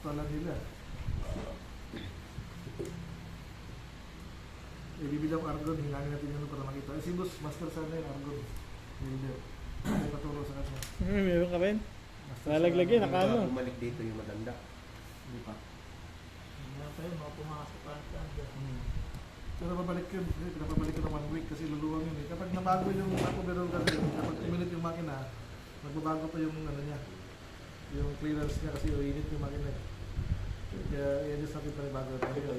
pala nila. Ibibilang argon, hinangin natin yun para makita. Si boss, master sana yung argon. Builder. May paturo sa kanya. Meron ka rin? Master Lalaglag yun, sa- nakano? Bumalik dito yung maganda. Hindi pa. Hindi pa yun, mga pumasok pa ito. Pero babalik yun, pinapabalik ko ng 1 week kasi luluwang yun eh. Kapag nabago yung overall kasi, kapag uminit yung makina, magbabago pa yung ano niya, yung clearance niya kasi uinit yung makina. Kaya yan yung sabi pa rin bago tayo.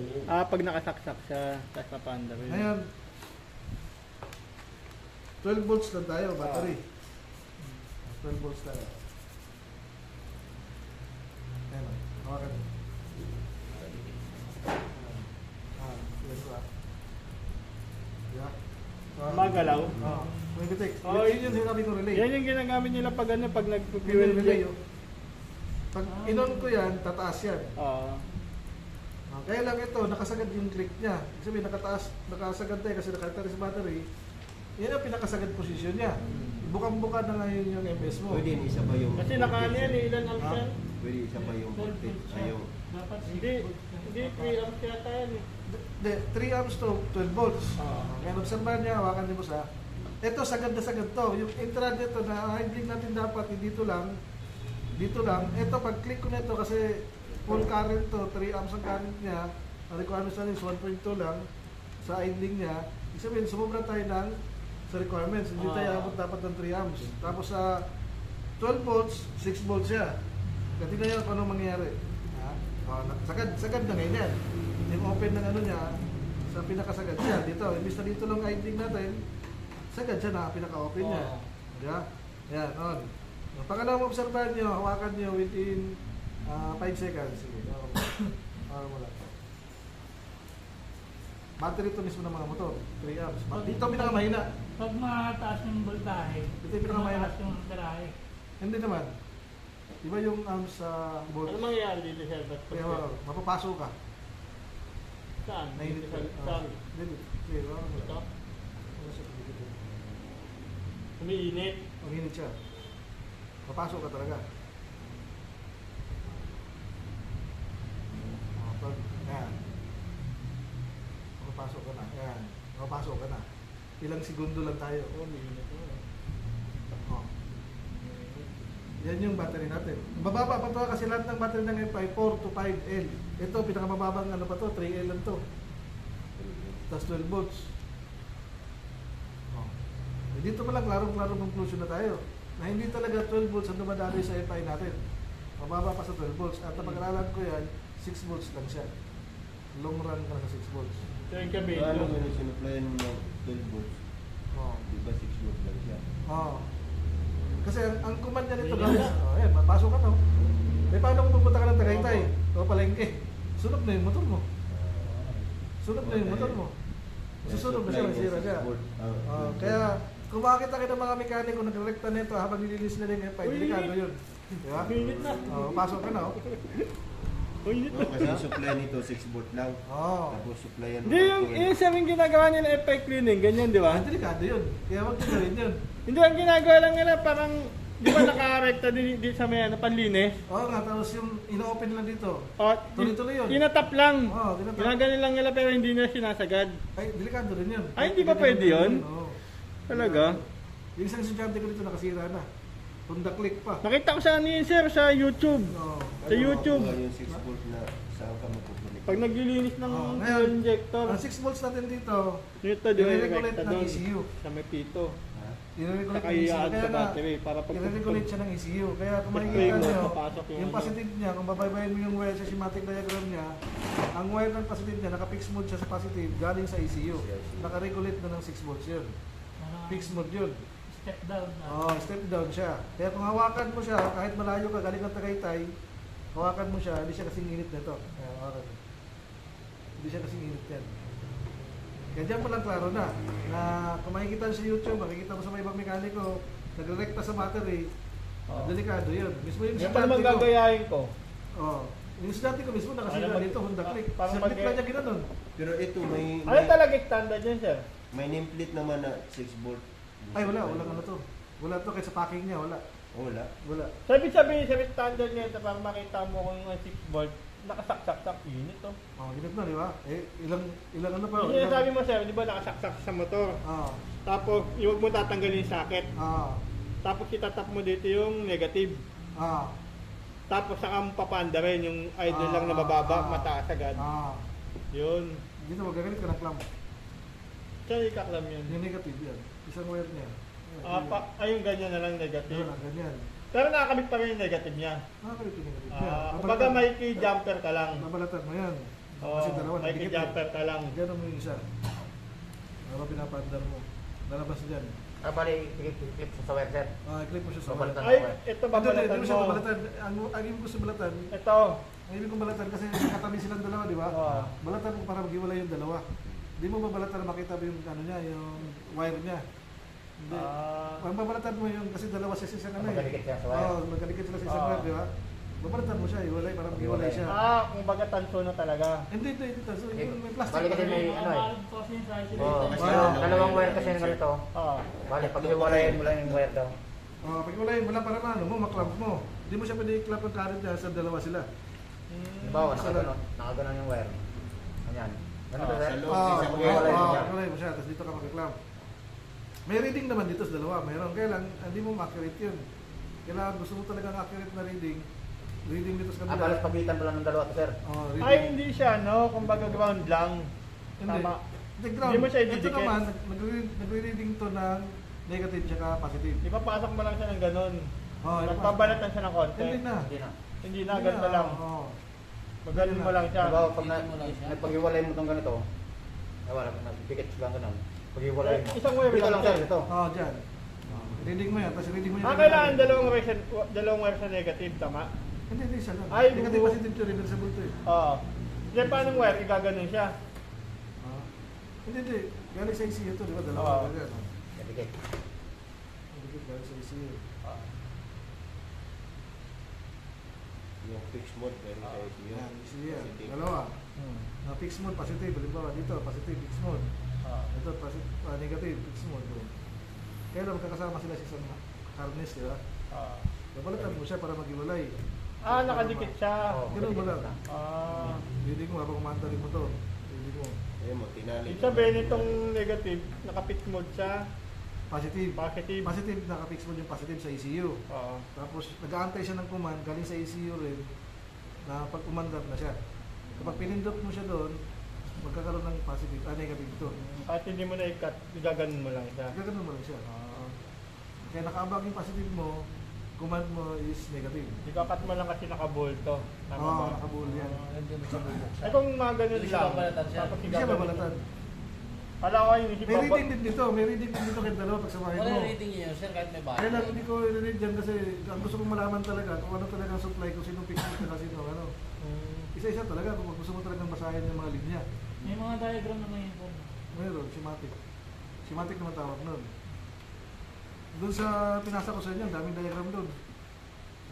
Pag nakasaksak siya, tapos napaanda rin. Ngayon, 12 volts lang tayo, battery. 12 volts tayo. Ayan o, hawakan mo. Yes ba? Yeah. Magalaw? Oo. May bitik. Oh, Yun yung sinabi ko relay. Yan yung ginagamit nila pag ano, pag Fuel nag-fuel relay. relay. Pag inon ko yan, tataas yan. Oo. Kaya lang ito, nakasagad yung click niya. Kasi may nakasagad tayo kasi naka-charge battery. Yan ang pinakasagad position niya. Bukang-buka na ngayon yung MS mo. Pwede isa pa yung... Kasi nakaano yan eh, ilan amps yan? Pwede isa pa yung voltage. Yung... Dapat Hindi, hindi, 3 amps yata yan eh. Hindi, 3 amps to 12 volts. Oo. Ngayon, obserbahan niya, hawakan niyo mo sa. Ito, sagad na sagad to. Yung entra dito na handling natin dapat, dito lang. Dito lang. Ito, pag-click ko nito kasi full current to, 3 amps ang current niya. Ang requirements na is 1.2 lang sa idling niya. Ibig sabihin, sumubra tayo ng sa requirements. Hindi tayo abot dapat ng 3 amps. Tapos sa 12 volts, 6 volts siya. Tingnan niyo kung anong mangyayari. Sagad na ngayon yan. Yung open ng ano niya, sa pinakasagad siya. Dito, imbis na dito lang idling natin, sagad siya na pinaka-open niya. Yeah? Yan, on. Ang pangalawang obserbahan niyo, hawakan niyo within 5 seconds. Sige, hawakan mo lang. Battery ito mismo ng mga motor, 3 amps. Dito pinakamahina. Pag mataas yung voltahe, Ito yung pinakamahina. mataas yung tirahe. Hindi naman. Iba yung amps sa board. Ano mangyayari dito sir? Ba't Kaya mapapasok ka. Saan? Nainit ka. Saan? Hindi. Sige, hawakan mo Ito? lang. Hawakan siya, dito. Umiinit. Maginit siya. Papasok ka talaga. Pag, yan. Papasok ka na. Yan. Papasok ka na. Ilang segundo lang tayo. Umiinit. Oh. Yan yung battery natin. Bababa pa to kasi lahat ng battery ng M5 4 to 5L. Ito pinakamababang ano pa to, 3L lang to. Tapos 12 volts. Oh. Dito pa lang klarong-klarong conclusion na tayo. Na hindi talaga 12 volts ang dumadaloy sa M5 natin. Mababa pa sa 12 volts. At napag-aralan ko yan, 6 volts lang siya. Long run ka na sa 6 volts. Ito yung kabin. Ano nga yung sinuplayan mo ng 12 volts? Oh. Diba 6 volts lang siya? Oh. Kasi ang command niya nito guys, oh, ayan, mapasok ka no. Eh paano kung pupunta ka ng Tagaytay? O palengke. Sunog na yung motor mo. Sunog na yung motor mo. Susunog na siya, masira siya. Kaya kung makakita kayo ng mga mekaniko nagrekta nito habang nililis na rin yung F5, delikado yun. Di ba? Umiinit na. Oh, pasok ka na oh. Umiinit na. Kasi yung supply nito 6 volt lang. Oh. Tapos supplyan mo. Hindi yung sabi ginagawa nila FI cleaning, ganyan di ba? Delikado yun. Kaya wag nyo gawin yun. Hindi, ang ginagawa lang nila parang, di ba nakarekta di sa may ano, panlinis? Oo nga, tapos yung ino-open lang dito. O, Tuloy-tuloy yun. tinatap lang. Oo, tinatap. Ginagawa lang nila pero hindi nila sinasagad. Ay, delikado rin yun. Ay, hindi ba pwede yun? Oo. Talaga? Yung isang estudyante ko dito nakasira na. Honda Click pa. Nakita ko sa ano yun sir, sa YouTube. Oo. Sa YouTube. Yung 6 volt na saan ka mapupulik. Pag naglilinis ng Ngayon, injector, ang 6 volts natin dito, dito di ba i-regulate rekta ng doon ECU. sa may pito. Ha? I-regulate Saka ng ECU. i-add Kaya sa nga, battery para pag i-regulate siya ng ECU. Kaya kung pag makikita mo, nyo, papasok yung yung ano. positive niya, kung babaybayin mo yung wire sa schematic diagram niya, ang wire ng positive niya, naka-fix mode siya sa positive, galing sa ECU. Naka-regulate na ng 6 volts yun. Fix mode yun. Step down. Oh, step down siya. Kaya kung hawakan mo siya, kahit malayo ka, galing ng Tagaytay, hawakan mo siya, hindi siya kasing init nito. Kaya hawakan mo. Hindi siya kasing init yan. Kaya dyan mo lang klaro na kung makikita sa YouTube, makikita mo sa mga ibang mekaniko, nagre-rekta sa battery, delikado yun. Mismo yung Yan pa naman gagayahin ko. Oh, yung estudyante ko mismo nakasira Ano, dito, Honda Click. parang Sa click lang niya ginanon. Pero ito may Ano talaga standard yan sir? may nameplate naman na 6 volt. Ay wala, walang ano to. Wala to kahit sa packing niya, wala. Wala. Wala. Sabi sa standard ngayon, para makita mo kung yung 6 volt, nakasaksak-sak, init to. Oh, ganito na, di ba? Ilang ano pa? Yung sinasabi mo sir, di ba nakasaksak sa motor? Ah, Tapos, huwag mo tatanggalin yung socket. ah, Tapos, itatap mo dito yung negative. ah, Tapos, saka mo papanda rin yung idle lang na mababa, mataas agad. ah. Yun. Dito, magagamit ka ng clamp. Saan ikaklam yun? Yung negative yan. Isang wire niya. Yung ganyan na lang negative. Ganyan, ganyan. Pero nakakamit pa rin yung negative niya. Nakakalit yung negative niya. Kumbaga may key jumper ka lang. Babalatan mo yan. Oo, Kasi dalawa, may key nagdikit eh. jumper ka lang. Gano'n mo yung isa. Para pinapandar mo. Lalabas dyan. Bali, clip sa wire, sir. I-clip mo siya sa Babalatan. wire. Ay, ito Hindi, babalatan hindi mo siya mo. babalatan. Ang ibig ko sa balatan, Ito. ang ibig kong balatan kasi katabi silang dalawa, di ba? Oo. Balatan mo para maghiwalay yung dalawa. Hindi mo babalatan na makita mo yung ano niya, yung wire niya. Hindi. Ang babalatan mo yung kasi dalawa sa isang ano eh. Magkalikit siya sa wire. Oo, magkalikit sila sa isang wire, di ba? Babalatan mo siya, hiwalay para maghiwalay siya. Kumbaga tanso na talaga. Hindi, ito. So, yung may plastic. Bali kasi may ano eh. Mahal po kasi yung size Oo, dito. dalawang wire kasi yung ganito. Oo. Bali, pag hiwalayin mo lang yung wire daw. Pag hiwalayin mo lang para maano mo, maklamp mo. Hindi mo siya pwede i-clamp ang current niya sa dalawa sila. Halimbawa, nakaganon yung wire. Ganyan. Ganito, sir. Sa loob, isang wire. Hiwalay mo siya, tapos dito ka makiklamp. May reading naman dito sa dalawa, mayroon. Kaya lang, hindi mo accurate yun. Kailangan gusto mo talagang accurate na reading. Reading dito sa Balas kabila. pagitan pa lang ng dalawa to, sir. Reading. Ay, hindi siya, no? Kumbaga ground lang. Hindi. Tama. Hindi, ground. Hindi mo siya Ito ididikit. naman, nagre-reading to ng negative tsaka positive. Di ba pasok mo lang siya ng ganun? Oh, Nagpabalatan siya ng konti. Hindi na. Hindi na. Hindi na, ganito lang. Oo. Magaling mo lang siya. Halimbawa, pag nagpaghiwalay mo itong ganito, wala, nagpikit lang ganun. Paghiwalay mo. Isang wire Dito lang, lang, sir, sir. dyan. Oo, dyan. Reading mo yan, tapos reading mo yan. Kailangan dalawang wire sa negative, tama? Hindi siya lang. Ay, Negative buo. positive to reversible to eh. Oo. Hindi, paano wire? Igaganon siya. Hindi. Galing sa ECU to, di ba? Oo. Dalawa. Ganyan. Dikit. Hindi, galing sa ECU. Yung fixed mode, pero sa ECU. Yan, ECU yan. Positive. Dalawa. Na fixed mode, positive. Halimbawa, dito, positive, fixed mode. Ito, negative, fixed mode. Kaya lang, magkakasama sila sa isang harness, di ba? Babalatan mo siya para maghiwalay. Nakadikit siya. Ganun ba lang? Reading mo, habang umantarin mo to. Reading mo. Ayun mo, tinali. Ibig sabihin itong negative, naka-fix mode siya. Positive. Positive. Positive, naka-fix mode yung positive sa ECU. Oo. Tapos, nag-aantay siya ng command, galing sa ECU rin, na pag umandar na siya. Kapag pinindot mo siya doon, magkakaroon ng positive, negative to. Kahit hindi mo na i-cut, igaganon mo lang siya. Gaganon mo lang siya. Kaya nakaabang yung positive mo, command mo is negative. I-cut mo lang kasi naka-bolto. Tama Oo, ba? nakabull yan. Ay kung mga ganun Hindi siya lang. babalatan siya. Tapos Hindi siya igaganon. babalatan. Kala ko yung May reading din dito, may reading din dito kahit dalawa pagsamahin Wala mo. yung rating niya, sir, kahit may bahay. Kaya lang hindi ko i-read dyan kasi ang gusto kong malaman talaga kung ano talaga ang supply, kung sinong fixed na sino, ano. Isa-isa talaga kung gusto mo talagang basahin yung mga linya. May mga diagram naman yun, sir. Mayroon, schematic. Schematic naman tawag nun. Doon sa pinasa ko sa inyo, daming diagram doon.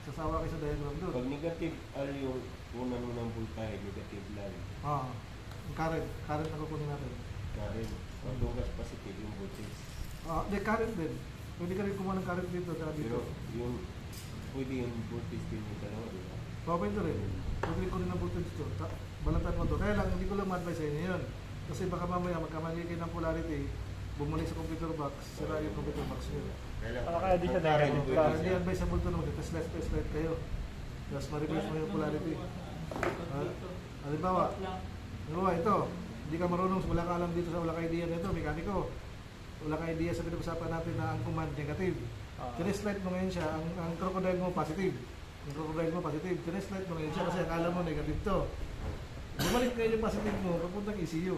Sasawa kayo sa diagram doon. Pag negative, yung unan mo ng voltahe, negative lang. Yung current na kukunin natin. Current. Pag dugas positive, yung voltage. Hindi, current din. Pwede ka rin kumuha ng current dito, tsaka dito. Pero yung, pwede yung voltage din yung dalawa, di ba? Pwede rin. Pwede ko rin ng voltage dito. Balatan mo to. Kaya lang, hindi ko lang ma-advise sa inyo yun. Kasi baka mamaya magkamali kayo ng polarity, bumalik sa computer box, sira yung computer box nyo. Kaya di siya Current, negative pwede ka. Hindi siya. advisable to naman, test light kayo. Tapos ma-reverse mo yung polarity. Halimbawa, ito, hindi ka marunong, wala ka alam dito sa wala ka idea nito, mekaniko. Wala ka idea sa pinag-usapan natin na ang command negative. Tine-slide mo ngayon siya, ang crocodile mo positive. Yung crocodile mo positive, tine-slide mo ngayon siya kasi akala mo negative to. Bumalik kayo yung positive mo, papuntang ECU.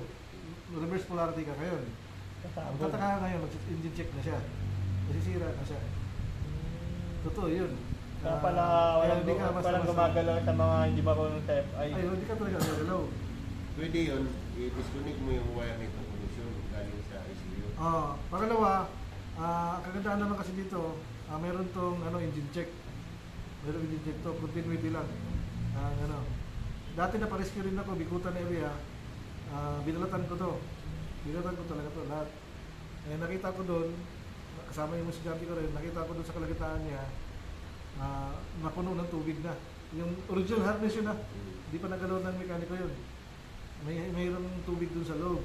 Reverse polarity ka ngayon. Ang tataka ka ngayon, mag-engine check na siya. Masisira na siya. Totoo yun. Kaya pala Kaya hindi ka walang gumagalaw sa mga hindi marunong sa FI. Ay, hindi ka talaga gagalaw. Pwede yun, i-disconnect mo yung wire nitong connection galing sa ECU. Pangalawa, kagandahan naman kasi dito, meron tong engine check. Meron engine check to, continuity lang. Dati na pa-rescue rin ako, Bikutan area, binalatan ko to. Binalatan ko talaga to, lahat. Nakita ko doon, kasama yung estudyante ko rin, nakita ko doon sa kalagitnaan niya, napuno ng tubig na. Yung original harness yun Mm. hindi pa nagalaw ng mekaniko yun. Mayroong tubig dun sa loob.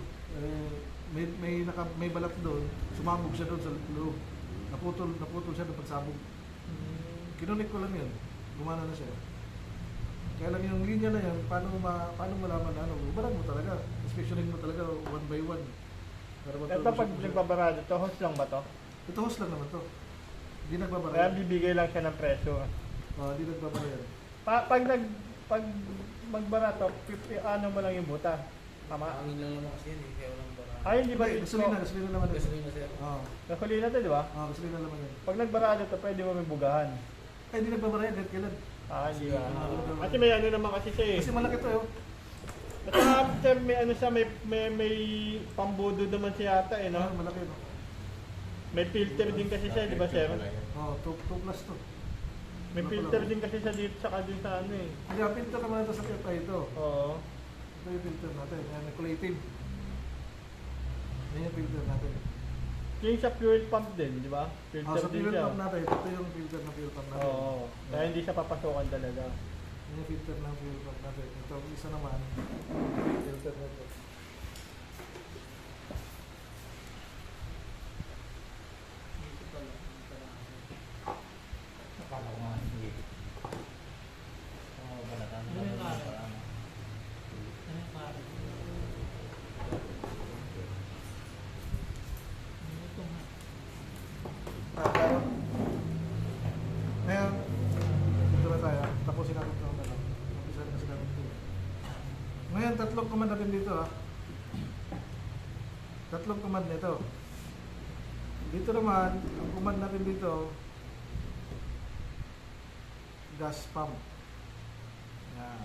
May balat doon, sumabog siya doon sa loob. Naputol siya doon pagsabog. Kinunik ko lang yun, gumana na siya. Kaya lang yung linya na yan, paano malaman na ubarag mo talaga. Inspectionin mo talaga one by one. Para Ito pag nagbabarado to, hose lang ba to? Ito hose lang naman to. Hindi nagbabara Kaya yan. bibigay lang siya ng presyo. Hindi nagbabara yan. Pag magbara to, ano mo lang yung buta. Tama? Hangin lang naman kasi yun eh, kaya walang bara. Ay, hindi ba? Hindi, gasolina naman yan. Gasolina sir. Gasolina to, di ba? Gasolina naman yan. Pag nagbarado to, pwede mo may bugahan. Ay, hindi nagbabara yan, kahit kailan. Hindi ba? Ah. Kasi may ano naman kasi siya eh. Kasi malaki to yun. At saka, sir, may ano siya, may pambudo naman siya yata eh, no? Malaki no. May filter din kasi siya, di ba, sir? 2 plus to. May filter din kasi siya dito, saka din sa ano eh. Hindi, ang filter naman ito sa PFI ito. Oo. Ito yung filter natin. Yan, may kulay itim. Yan yung filter natin. Yung sa fuel pump din, di ba? Filter Sa din fuel siya. pump natin, ito yung filter ng fuel pump natin. Oo. Kaya hindi siya papasokan talaga. Yan yung filter ng fuel pump natin. Ito, isa naman, filter nito. Dito pala. Akala ko nga hindi. Oo, balatan. Ano yung kare? Ano yung kare? Ito nga. Pero, ngayon, dito na tayo. Tapusin natin ito na lang. Umpisa na kasi natin ito. Ngayon, tatlong command natin dito ha. Tatlong command nito. Dito naman, ang command natin dito, gas pump. Yan.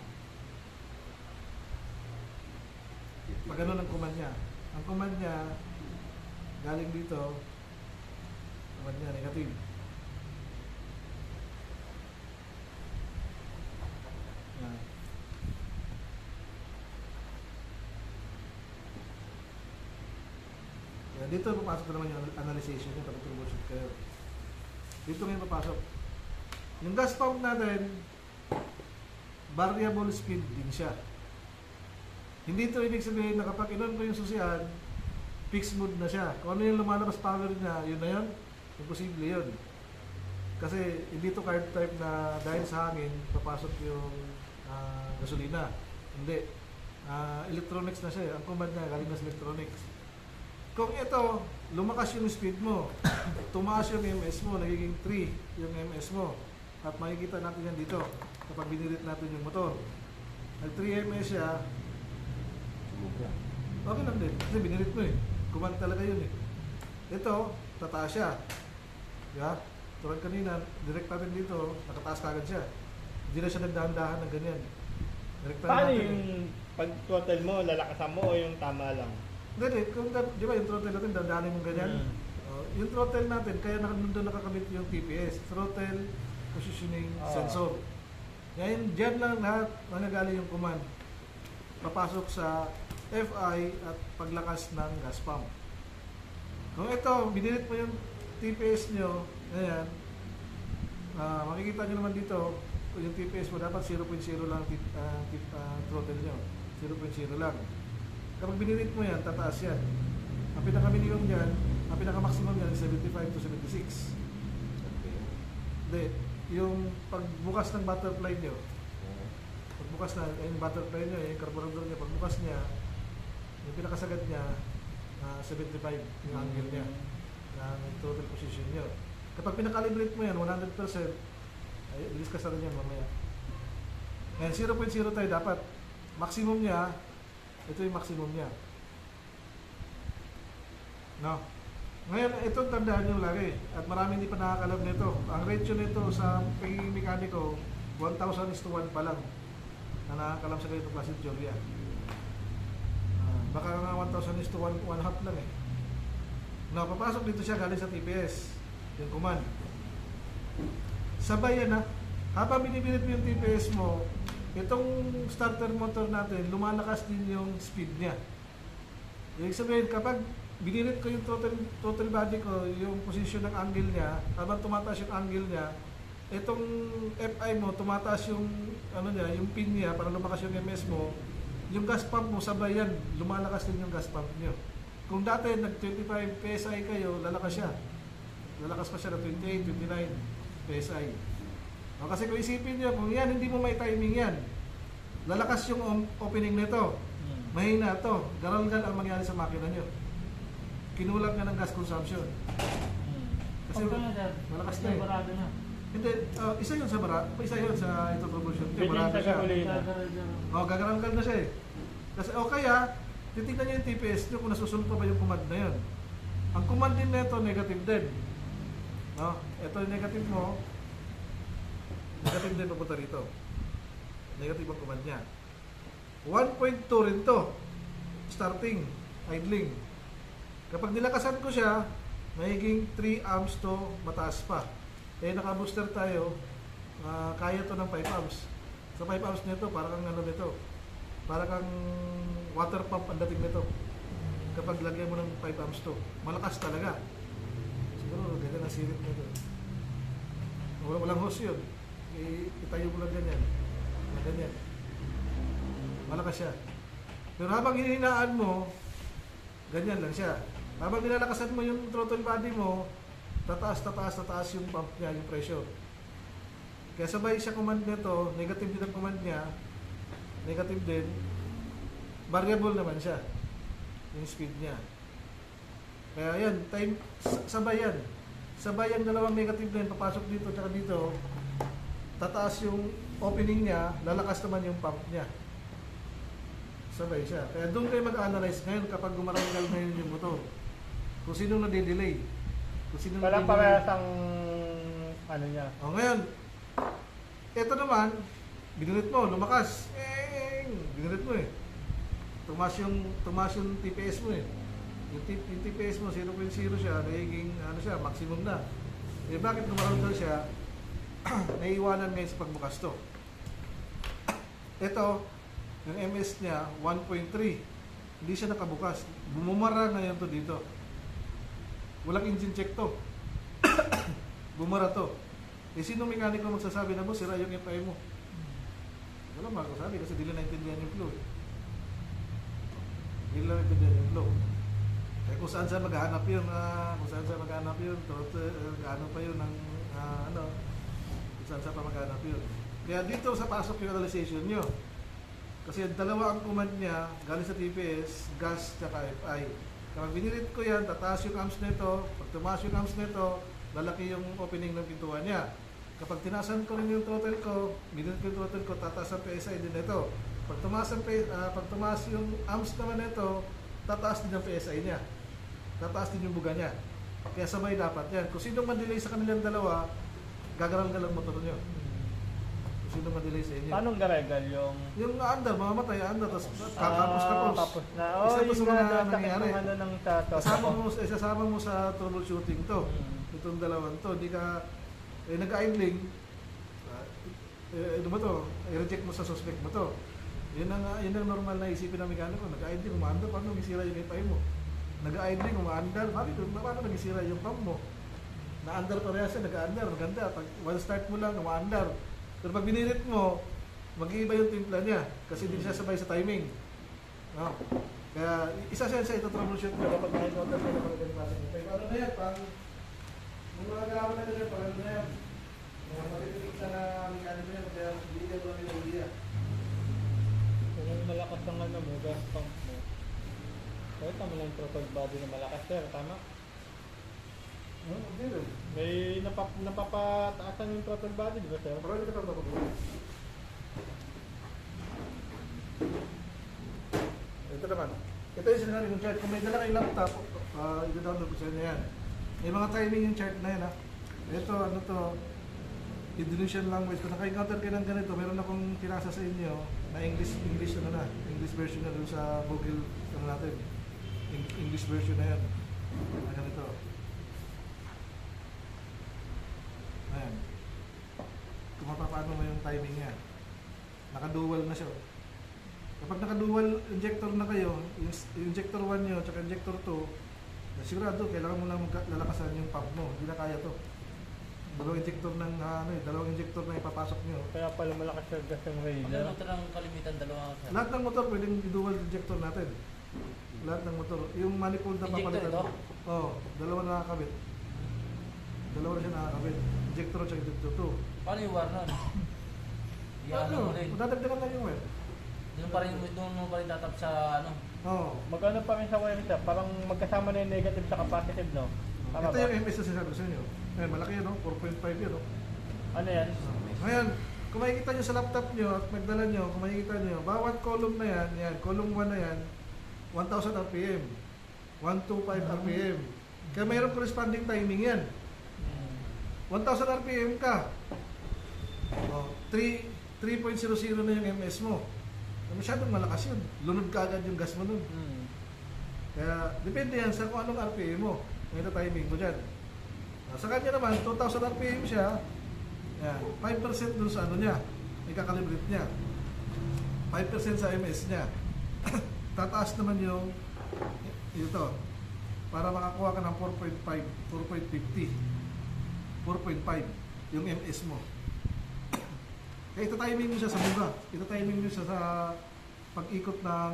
Pag ganun ang command niya. Ang command niya, galing dito, command niya, negative. Yan. Yan. Dito papasok na naman yung analyzation niya kapag troubleshoot kayo. Dito ngayon papasok. Yung gas pump natin, variable speed din siya. Hindi ito ibig sabihin na kapag inon ko yung susian, fixed mode na siya. Kung ano yung lumalabas power niya, yun na yun. Imposible yun. Kasi hindi ito card type na dahil sa hangin, papasok yung gasolina. Hindi. Electronics na siya. Ang command niya galing na sa electronics. Kung ito, lumakas yung speed mo, tumaas yung MS mo, nagiging 3 yung MS mo. At makikita natin yan dito kapag binirit natin yung motor. Nag 3 MS siya, okay lang din. Kasi binirit mo eh. Command talaga yun eh. Ito, tataas siya. Yeah? Tulad kanina, direct natin dito, nakataas kagad siya. Hindi na siya nagdahan-dahan ng ganyan. Direct Paano natin yung pag throttle mo, lalakasan mo o yung tama lang? Hindi, kung di ba yung throttle natin, dandahanin mong ganyan. Yung throttle natin, kaya nandun nakakamit yung TPS, throttle positioning sensor. Yan, dyan lang lahat nanagaling yung command. Papasok sa FI at paglakas ng gas pump. Kung ito, binilit mo yung TPS nyo, ayan, makikita nyo naman dito, yung TPS mo dapat 0.0 lang throttle nyo. 0.0 lang. Kapag binilit mo yan, tataas yan. Ang pinaka-minimum yan, ang pinaka-maximum yan, 75 to 76. Hindi, yung pagbukas ng butterfly nyo, pagbukas na, yung butterfly nyo, yung carburetor nyo, pagbukas niya, yung pinakasagat niya, 75 yung angle niya, ng total position nyo. Kapag pinakalibrate mo yan, 100%, ay, i-discuss natin yan mamaya. Ngayon, 0.0 tayo dapat. Maximum niya, ito yung maximum niya. No? Ngayon, ito tandaan nyo lagi. At marami hindi pa nakakalam nito. Ang ratio nito sa pagiging mekaniko, 1,000:1 pa lang na nakakalam sa ganitong klaseng teorya. Baka nga 1,000:1 half lang eh. No, papasok dito siya galing sa TPS. Yung command. Sabay yan ha. Habang binibilit mo yung TPS mo, itong starter motor natin, lumalakas din yung speed niya. Ibig sabihin, kapag binilit ko yung total body ko, yung position ng angle niya, habang tumataas yung angle niya, itong FI mo, tumataas yung ano niya, yung pin niya para lumakas yung MS mo, yung gas pump mo sabay yan, lumalakas din yung gas pump niyo. Kung dati nag 25 PSI kayo, lalakas siya. Lalakas pa siya na 28, 29 PSI. O, kasi kung isipin niyo, kung yan hindi mo may timing yan, lalakas yung opening nito. Mahina to, garal-gal ang mangyari sa makina nyo. Kinulang ka ng gas consumption. Kasi malakas na eh. Barado na. Hindi, isa yun sa isa yun sa ito troubleshoot. Ganyan Barado sa siya. gasolina. O, gagaral-gal na siya eh. Kasi, o kaya, titignan nyo yung TPS nyo kung nasusunod pa ba yung command na yun. Ang command din nito negative din. No? Ito yung negative mo, negative din papunta rito. Negative ang command niya. 1.2 rin to. Starting, idling. Kapag nilakasan ko siya, mahiging 3 amps to mataas pa. Eh naka-booster tayo, kaya to ng 5 amps. Sa 5 amps nito, parang ano nito, parang kang water pump ang dating nito. Kapag lagyan mo ng 5 amps to, malakas talaga. Siguro, ganyan ang sirit nito. Walang hose yun. Itayo mo lang ganyan. Ganyan. Malakas siya. Pero habang hininaan mo, ganyan lang siya. Habang nilalakasan mo yung throttle body mo, tataas yung pump niya, yung pressure. Kaya sabay siya command nito, negative din ang command niya, negative din, variable naman siya, yung speed niya. Kaya yan, sabay yan. Sabay ang dalawang negative din, papasok dito at dito, tataas yung opening niya, lalakas naman yung pump niya. Sabay siya. Kaya doon kayo mag-analyze ngayon kapag gumaranggal ngayon yung motor. Kung sino nade-delay. Kung sino Walang parehas ang ano niya. O ngayon, ito naman, binulit mo, lumakas. Binulit mo eh. Tumas yung TPS mo eh. Yung TPS mo, 0.0 siya, nagiging ano siya, maximum na. Eh bakit gumaranggal siya? Naiiwanan ngayon sa pagbukas to. Ito, yung MS niya, 1.3. Hindi siya nakabukas. Bumumara ngayon to dito. Walang engine check to. Bumara to. Eh, sino mekaniko magsasabi na mo, sira yung FI mo? Wala magsasabi kasi di lang naintindihan yung flow. Di lang naintindihan yung flow. Eh, kung saan siya maghahanap yun, ano pa yun ng, kung saan siya pa maghahanap yun. Kaya dito sa pasok yung analyzation nyo. Kasi dalawa ang command niya, galing sa TPS, gas, tsaka FI. Kapag binilit ko yan, tataas yung amps nito. Pag tumaas yung amps nito, lalaki yung opening ng pintuan niya. Kapag tinasan ko rin yung throttle ko, binilit ko yung throttle ko, tataas ang PSI din nito. Pag tumaas yung amps naman nito, tataas din ang PSI niya. Tataas din yung buga niya. Kaya sabay dapat yan. Kung sino man delay sa kanilang dalawa, gagaral-gal ang motor nyo. Sino ma-delay sa inyo? Paano garegal yung... Yung under, mamamatay, tapos tapos kapos. na. Isa to sa mga sakit nangyayari. ng ano ng tato. Isasama mo sa troubleshooting to. Itong dalawang to. Hindi ka, nag-idling, ano ba to? I-reject mo sa suspect mo to. Yun ang normal na isipin ng mekaniko. Nag-idling, umaandar, paano nagisira yung FI mo? Nag-idling, umaandar, paano nagisira yung pump mo? Na-under pa rin siya, nag-under, maganda. Pag one start mo lang, umaandar. Pero pag binirit mo, mag-iiba yung timpla niya kasi hindi siya sabay sa timing. No? Kaya isa siya sa ito troubleshoot mo kapag nakikota mo ng mga ganito. Kaya ano na yan, pang yung mga galawan na nila, pang ano na yan. Mga matitinig sa na mekaniko yan, kaya hindi ka doon yung idea. Kung malakas ang ano mo, gas pump mo. Kaya tama lang yung throttle body na malakas sir, tama? Hindi rin. May napapataasan yung throttle body, di ba sir? Parang hindi ka pa mapabuhay. Ito naman. Ito yung sinari ng chart. Kung may dala kayong laptop, i-download ko sa inyo yan. May mga timing yung chart na yan ha. Ito, ano to, Indonesian language. Kung naka-encounter kayo ng ganito, meron akong pinasa sa inyo na English version na doon sa Google natin. English version na yan. Na ganito. Ayan. Kung mapapano mo yung timing niya. Naka-dual na siya. Kapag naka-dual injector na kayo, yung injector 1 nyo at injector 2, sigurado kailangan mo lang lalakasan yung pump mo. Hindi na kaya to. Dalawang injector ng dalawang injector na ipapasok nyo. Kaya pala malakas yung gas yung Ano Raider. yung motor ng kalimitan? Dalawa sir. Lahat ng motor pwedeng i-dual injector natin. Lahat ng motor. Yung manifold na Injector papalitan. ito? Oo, dalawa na nakakabit. Dalawa na siya nakakabit. Injector at injector 2. Paano yung war nun? Iyaano mo rin. Madadagdagan lang yung wire. Doon mo pa rin tatap sa ano? Oo. Magkano pa rin sa wire siya? Parang magkasama na yung negative sa positive, no? Tama Ito ba? yung MS na sinasabi ko sa inyo. Ayan, malaki yun, no? 4.5 yun, no? Ano yan? Ngayon, kung makikita nyo sa laptop nyo at magdala nyo, kung makikita nyo, bawat column na yan, column 1 na yan, 1,000 RPM, 125 RPM. Kaya mayroong corresponding timing yan. 1,000 RPM ka. Oh, 3.00 na yung MS mo. Masyadong malakas yun. Lunod ka agad yung gas mo nun. Kaya, depende yan sa kung anong RPM mo. Ito timing mo dyan. Sa kanya naman, 2,000 RPM siya. Yan, 5% dun sa ano niya. Ikakalibrate niya. 5% sa MS niya. Tataas naman yung ito. Para makakuha ka ng 4.5, 4.50. 4.5 yung MS mo. Kaya ito timing mo siya sa buga. Ito timing mo siya sa pag-ikot ng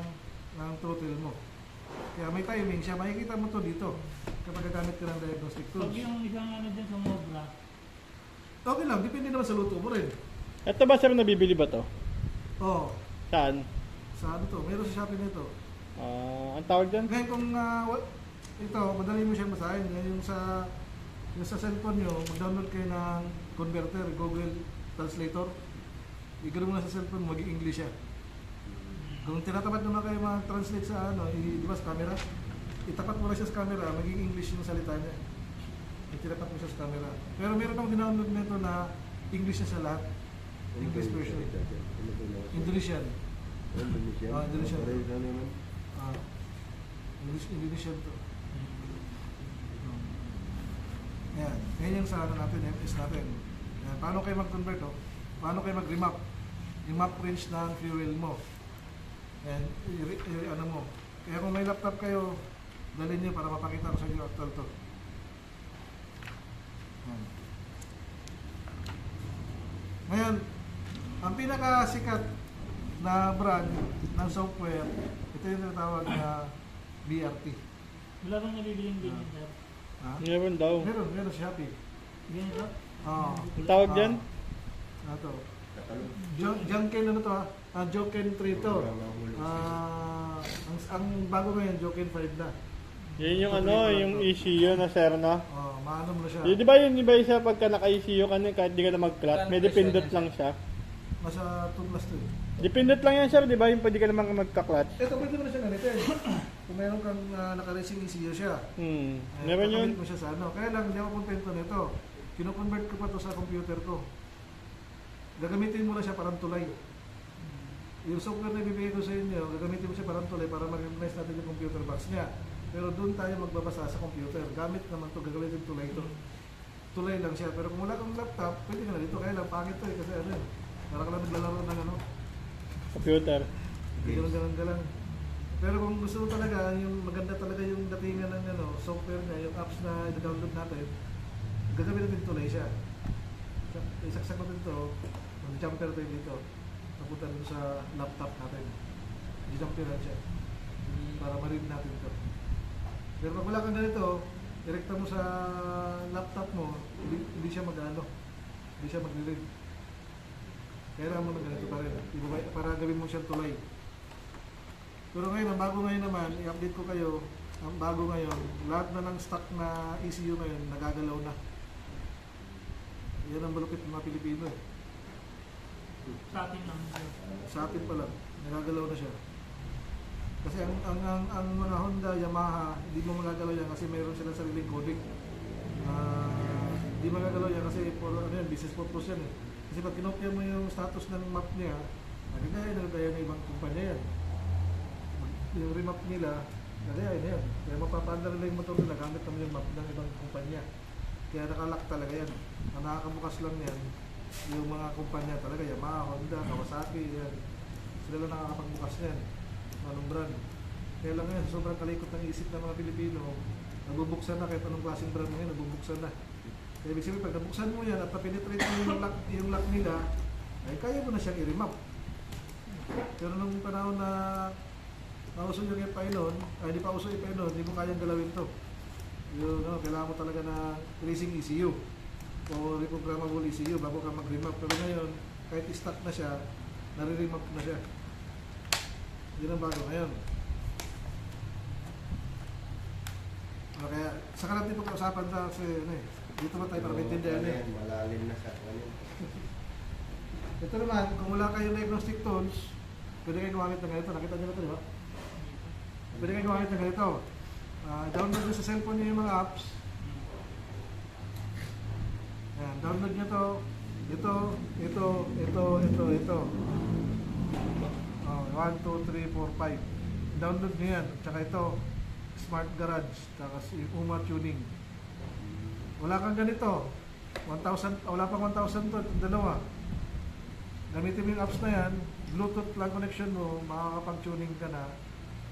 throttle mo. Kaya may timing siya. Makikita mo to dito kapag gagamit ka ng diagnostic tools. Pag yung isang ano dyan sumobra, Okay lang, depende naman sa luto mo rin. Ito ba sir, nabibili ba to? Oo. Saan? Sa ano to? Meron sa Shopee nito. Ang tawag dyan? Ngayon kung ito, madali mo siyang basahin. Ngayon yung sa cellphone nyo, mag-download kayo ng converter, Google Translator. Igano mo na sa cellphone, maging English siya. Kung tinatapat naman kayo mag-translate sa di ba sa camera? Itapat mo na siya sa camera, maging English yung salita niya. Itinapat mo siya sa camera. Pero meron akong dinownload nito na English na sa lahat. English version. Indonesian. Indonesian. Indonesian to. Ayan. Ngayon yung sa natin, MS natin. Ayan. Paano kayo mag-convert? Paano kayo mag-remap? Yung map range ng fuel mo. Ayan. Ano mo. Kaya kung may laptop kayo, dalhin nyo para mapakita ko sa inyo actual to. Ayan. Ngayon, ang pinakasikat na brand ng software, ito yung tinatawag na BRT. wala bang nabibiling ganyan sir? Ha? Meron daw. Meron sa Shopee. Ganyan sir? Oo. Ang tawag dyan? Ito. Junken ano to ha? Joken 3 to. Ang bago ngayon, Joken 5 na. Yan yung yung ECU na sir, no? Maano mo na siya. Di ba yun, di ba isa pagka naka-ECU ka na, kahit di ka na mag-clot, may dependent lang siya. Nasa 2 plus 2. Dependent lang yan sir, di ba? Yung pwede ka naman magka-clutch. Ito, pwede mo na siya ganito eh. Kung meron kang naka-racing ECU siya. Meron yun. Kakabit mo siya sa Kaya lang, hindi ako kontento nito. Kino-convert ko pa to sa computer ko. Gagamitin mo na siya parang tulay. Yung software na ibibigay ko sa inyo, gagamitin mo siya parang tulay para mag-recognize natin yung computer box niya. Pero doon tayo magbabasa sa computer. Gamit naman to, gagamitin tulay to. Tulay lang siya. Pero kung wala kang laptop, pwede ka na dito. Kaya lang, pangit to eh. Kasi para ka lang naglalaro ng Computer. Hindi galang. Pero kung gusto mo talaga, yung maganda talaga yung datingan ng software niya, yung apps na i-download natin, gagawin natin tulay siya. Isaksak natin ito, mag-jumper tayo dito. Napunta dito sa laptop natin. I-jumperan siya. Para ma-read natin ito. Pero pag wala kang ganito, direkta mo sa laptop mo, hindi siya mag-ano. Hindi siya mag-read. Kailangan mo na ganito pa rin. Para gawin mo siyang tulay. Pero ngayon, ang bago ngayon naman, i-update ko kayo, ang bago ngayon, lahat na ng stock na ECU ngayon, nagagalaw na. Yan ang malupit ng mga Pilipino eh. Sa atin lang sir. Sa atin pa lang, nagagalaw na siya. Kasi ang mga Honda, Yamaha, hindi mo magagalaw yan kasi mayroon silang sariling codec. Hindi magagalaw yan kasi business purpose yan eh. Kasi pag kinopya mo yung status ng map niya, nagagaya ng ibang kumpanya yan. Yung remap nila, nagagaya na yan. Kaya mapapaandar nila yung motor nila, gamit naman yung map ng ibang kumpanya. Kaya nakalock talaga yan. Ang nakakabukas lang yan, yung mga kumpanya talaga, Yamaha, Honda, Kawasaki, yan. Sila lang nakakapagbukas yan. Anong brand. Kaya lang yan, sobrang kalikot ng isip ng mga Pilipino. Nabubuksan na kahit anong klaseng brand ngayon, nabubuksan na. Kaya ibig sabihin, pag nabuksan mo yan at na-penetrate mo yung lock nila, ay kaya mo na siyang i-remap. Pero nung panahon na nauso yung epainon, ay di pa uso yung epainon, hindi mo kayang galawin to. Yung, kailangan mo talaga na racing ECU o reprogrammable ECU bago ka mag-remap. Pero ngayon, kahit i-stack na siya, nare-remap na siya. Yun ang bago ngayon. Kaya, saka natin pag-usapan na kasi dito ba tayo para maintindihan eh. Malalim na sa kanil. Ito naman, kung wala kayong diagnostic tools, pwede kayo gumamit ng ganito. Nakita niyo ba ito, di ba? Pwede kayo gumamit ng ganito. Download nyo sa cellphone nyo yung mga apps. Ayan, download nyo to. Ito. 1, 2, 3, 4, 5. Download nyo yan. Tsaka ito, Smart Garage. Tsaka yung UMA Tuning. Wala kang ganito. 1,000, wala pang 1,000 to. Itong dalawa. Gamitin mo yung apps na yan. Bluetooth lang connection mo. Makakapag-tuning ka na.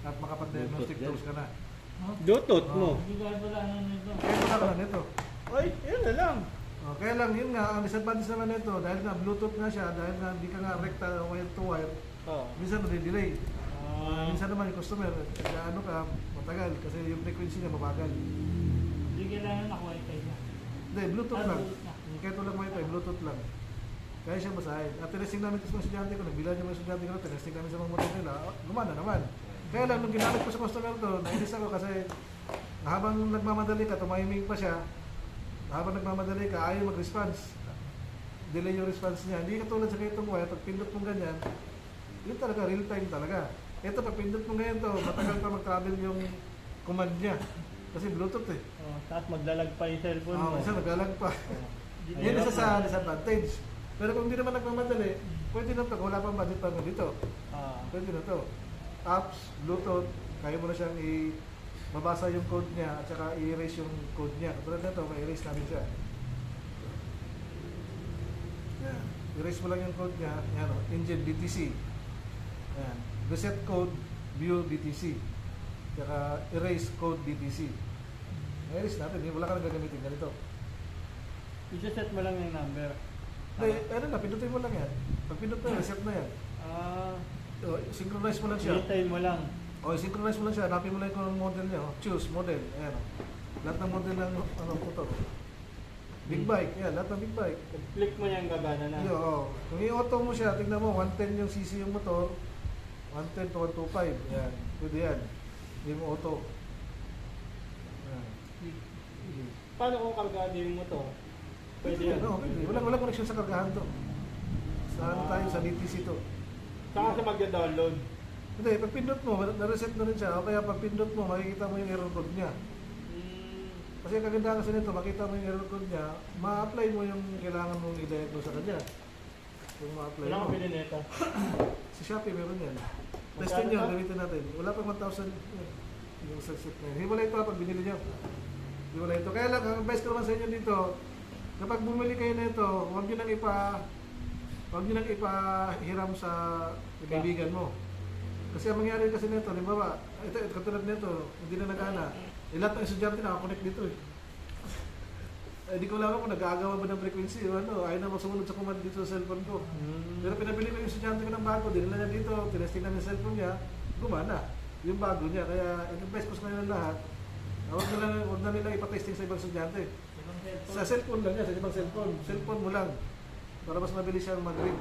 At makapag-diagnostic Bluetooth tools ka na. Bluetooth mo. Hindi ko wala na nito. Kaya wala ka lang ito. Ay, yun na lang. Kaya lang, yun nga, ang disadvantage naman nito, dahil nga Bluetooth nga siya, dahil nga hindi ka nga recta wire to wire, Oo. minsan nade-delay. Ah, Minsan naman yung customer, ano ka, matagal, kasi yung frequency niya mabagal. Hindi kailangan ako wifi niya. Hindi, Bluetooth lang. Bluetooth na. Kahit walang wifi, Bluetooth lang. Kaya siya basahin. At tinesting namin sa mga estudyante ko, nagbilan yung mga estudyante ko, tinesting namin sa mga motor nila, gumana naman. Kaya lang, nung ginamit ko sa customer to, nainis ako kasi habang nagmamadali ka, tumahiming pa siya, habang nagmamadali ka, ayaw mag-response. Delay yung response niya. Hindi katulad sa ganitong wire, pag pindot mo ganyan, yun talaga, real time talaga. Ito, pag pindot mo ngayon to, matagal pa mag-travel yung command niya. Kasi Bluetooth eh. tapos maglalag pa yung cellphone mo. Isa nagalag pa. Ayun. Yun isa sa disadvantage. Pero kung hindi naman nagmamadali, pwede na ito. Kung wala pang budget pa dito. Ah, Pwede na to. Apps, Bluetooth, kaya mo na siyang mabasa yung code niya at saka i-erase yung code niya. Katulad na ito, may-erase namin siya. Yan. Erase mo lang yung code niya. Yan o, engine BTC. Yan. Reset code, view BTC. Saka erase code BTC. May-erase natin. Wala ka nang gagamitin. Ganito. isa-set mo lang yung number. Hindi, ano na, pindutin mo lang yan. Pag pindot mo, reset na yan. Ah, Synchronize mo lang siya. hintayin mo lang. Synchronize mo lang siya. Hanapin mo lang kung anong model niya. Choose model. Ayan o. Lahat ng model ng motor. Big bike. Yan, lahat ng big bike. Click mo yung gagana na. Yo, kung i-auto mo siya, tingnan mo, 110 yung cc yung motor. 110 to 125. Yan. Pwede yan. Hindi mo auto. Yan. Paano kung kargado yung motor? Pwede yan. No, pwede. Walang connection sa kargahan to. Sa ano tayo, sa DTC to. Saka sa magda-download. Hindi, pag pindot mo, na-reset na rin siya. O kaya pag pindot mo, makikita mo yung error code niya. Kasi ang kagandahan kasi nito, makita mo yung error code niya, ma-apply mo yung kailangan mong i-diagnose sa kanya. Kung ma-apply Wala mo. ka pili nito. Si Shopee meron yan. Magkano Testing nyo, to? gamitin natin. Wala pang 1,000 yung set na yun. Hiwalay ito pag binili nyo. Hiwalay ito. Kaya lang, ang advice ko naman sa inyo dito, kapag bumili kayo nito, huwag nyo nang ipahiram sa kaibigan mo. Kasi ang mangyari kasi nito, limbawa, ito katulad nito, hindi na nagana. Lahat ng estudyante nakakonect dito eh. Di ko alam kung nag-aagawa ba ng frequency o ano, ayaw na sumunod sa command dito sa cellphone ko. Pero pinabili ko yung estudyante ko ng bago, dinala niya dito, tinesting namin yung cellphone niya, gumana. Yung bago niya, kaya in-advise ko sa kanila lahat, huwag na nila ipatesting sa ibang estudyante. Ibang cellphone. Sa cellphone lang yan, sa ibang cellphone. Cellphone mo lang, para mas mabilis siyang mag-ring.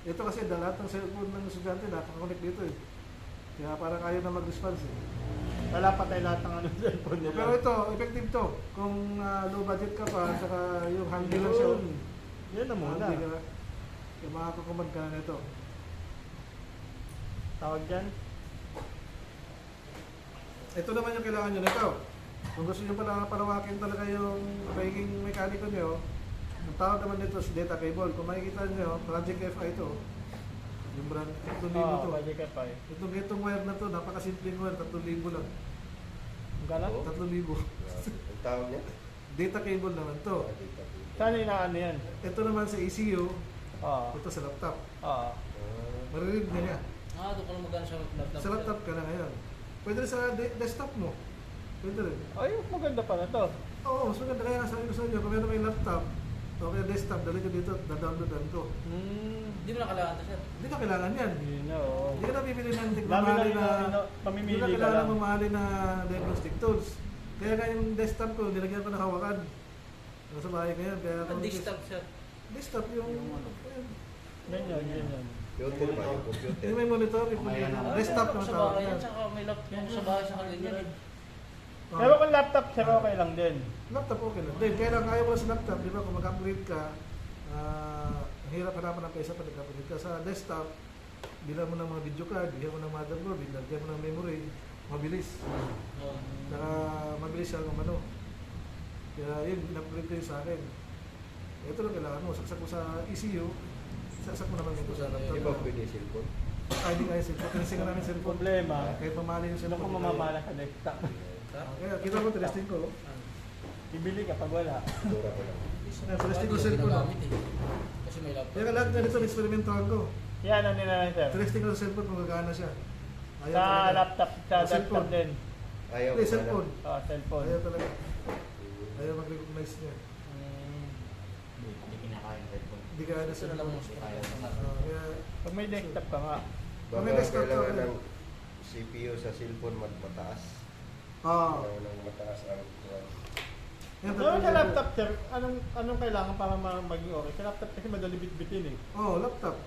Ito kasi lahat ng cellphone ng estudyante nakaka-connect dito eh. Kaya parang ayaw na mag-response eh. Wala pa tayo lahat ng ano cellphone nila. Pero ito, effective to. Kung low budget ka pa, saka yung handy lang siya. Yan na muna. Handy ka. Kaya makakakumand ka na nito. Tawag dyan. Ito naman yung kailangan nyo nito. Kung gusto nyo pala palawakin talaga yung pagiging mekaniko nyo, ang tawag naman nito si data cable. Kung makikita nyo, Project FI ito. Yung brand, 3,000 to. Budget ka pa eh. Itong wire na to, napakasimpleng wire, 3,000 lang. Ang galang? 3,000. Ang tawag niya? Data cable naman to. Saan yung ano yan? Ito naman sa ECU, Oo. ito sa laptop. Oo. Maririnig na niya. Doon ko lang magana sa laptop. Sa laptop ka na ngayon. Pwede rin sa desktop mo. Pwede rin. Ay, maganda pa na to. Oo, mas maganda. Kaya nga sabi ko sa inyo, kung meron may laptop, o kaya desktop, dali ko dito, downloadan ko. Hindi mo na kailangan to, sir. Hindi ka kailangan yan. Yun na, oo. Hindi ka na bibili ng Dami tigmamahali lang na... yun, Hindi pamimili na ka kailangan lang. mamahali na diagnostic tools. Kaya nga yung desktop ko, nilagyan ko ng hawakan. Nasa bahay ngayon, kaya... Ang desktop, sir. Desktop yung... Ganyan, ganyan. Computer ba? Yung computer. Yung may monitor, yung Ayan, desktop Meron na ako sa tawag bahay yan. yan, saka may laptop sa bahay sa kanila yan. Oh. Pero kung laptop, sir, okay lang din. Laptop okay lang. Then, kaya lang ayaw mo sa laptop, di ba, kung mag-upgrade ka, ang hirap hanapan ng pesa pag nag-upgrade ka. Sa desktop, bilang mo ng mga video card, bilang mo ng motherboard, bilagyan mo ng memory, mabilis. Saka mabilis siya kung ano. Kaya yun, in-upgrade ko yun sa akin. Ito lang kailangan mo, saksak mo sa ECU, saksak mo naman ito sa Di ba laptop. pwede cellphone? Ay, di kaya cellphone. Tinesting ka namin cellphone. Problema, Kahit mamali yung sino cellphone. kung di kaya. mamamala sa desktop? Kaya kita mo, tinesting ko. Ibili ka pag wala. Dura ko lang. Tinesting ko cellphone. Ginagamit eh. Kasi may laptop. Kaya lahat na dito, experimental ko. Yan, ano nila lang, sir. Tinesting ko sa cellphone kung gagana siya. Ayaw Sa talaga. laptop, sa Sa desktop cellphone. din. Ayaw Hindi, ko cellphone. Cellphone. Ayaw talaga. Ayaw mag-recognize niya. Hindi kinakain cellphone. Hindi kaya na Gusto na lang cellphone. mo kaya. Kaya, Pag may desktop ka nga, Kung may Baka desktop ka, kailangan ano? ng CPU sa cellphone mataas. ah, Kailangan ng mataas ang yan pero sa laptop, sir, anong kailangan para maging okay? Sa laptop kasi madali bitbitin eh. Oh, laptop.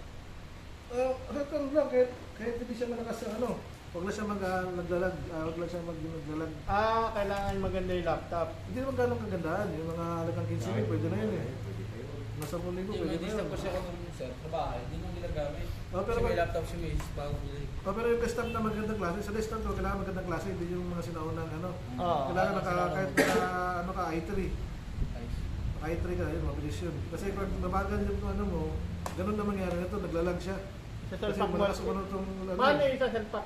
Laptop lang, kahit hindi siya malakas sa ano. Huwag lang siya naglalag, huwag lang siya naglalag. Kailangan maganda yung laptop. Hindi naman ganong kagandaan. Yung mga halagang 15 mil, pwede na yun eh. Nasa 10,000, Yung pwede may na desktop yun. ko siya kung sir, sa bahay, hindi nang ginagamit. Oh, pero Kasi may pag- laptop si Mace bago bili. Pero yung desktop na magandang klase, sa desktop ko, kailangan magandang klase, hindi yung mga sinaunang ano. Oo. Kailangan kahit naka, ano ka, i3. Ayos. i3 ka, yun, mabilis yun. Kasi pag nabagal yung ano mo, ganun na mangyari nito, naglalag siya. Sa Kasi salpak mo. malakas umano itong ano. Paano yung isa salpak?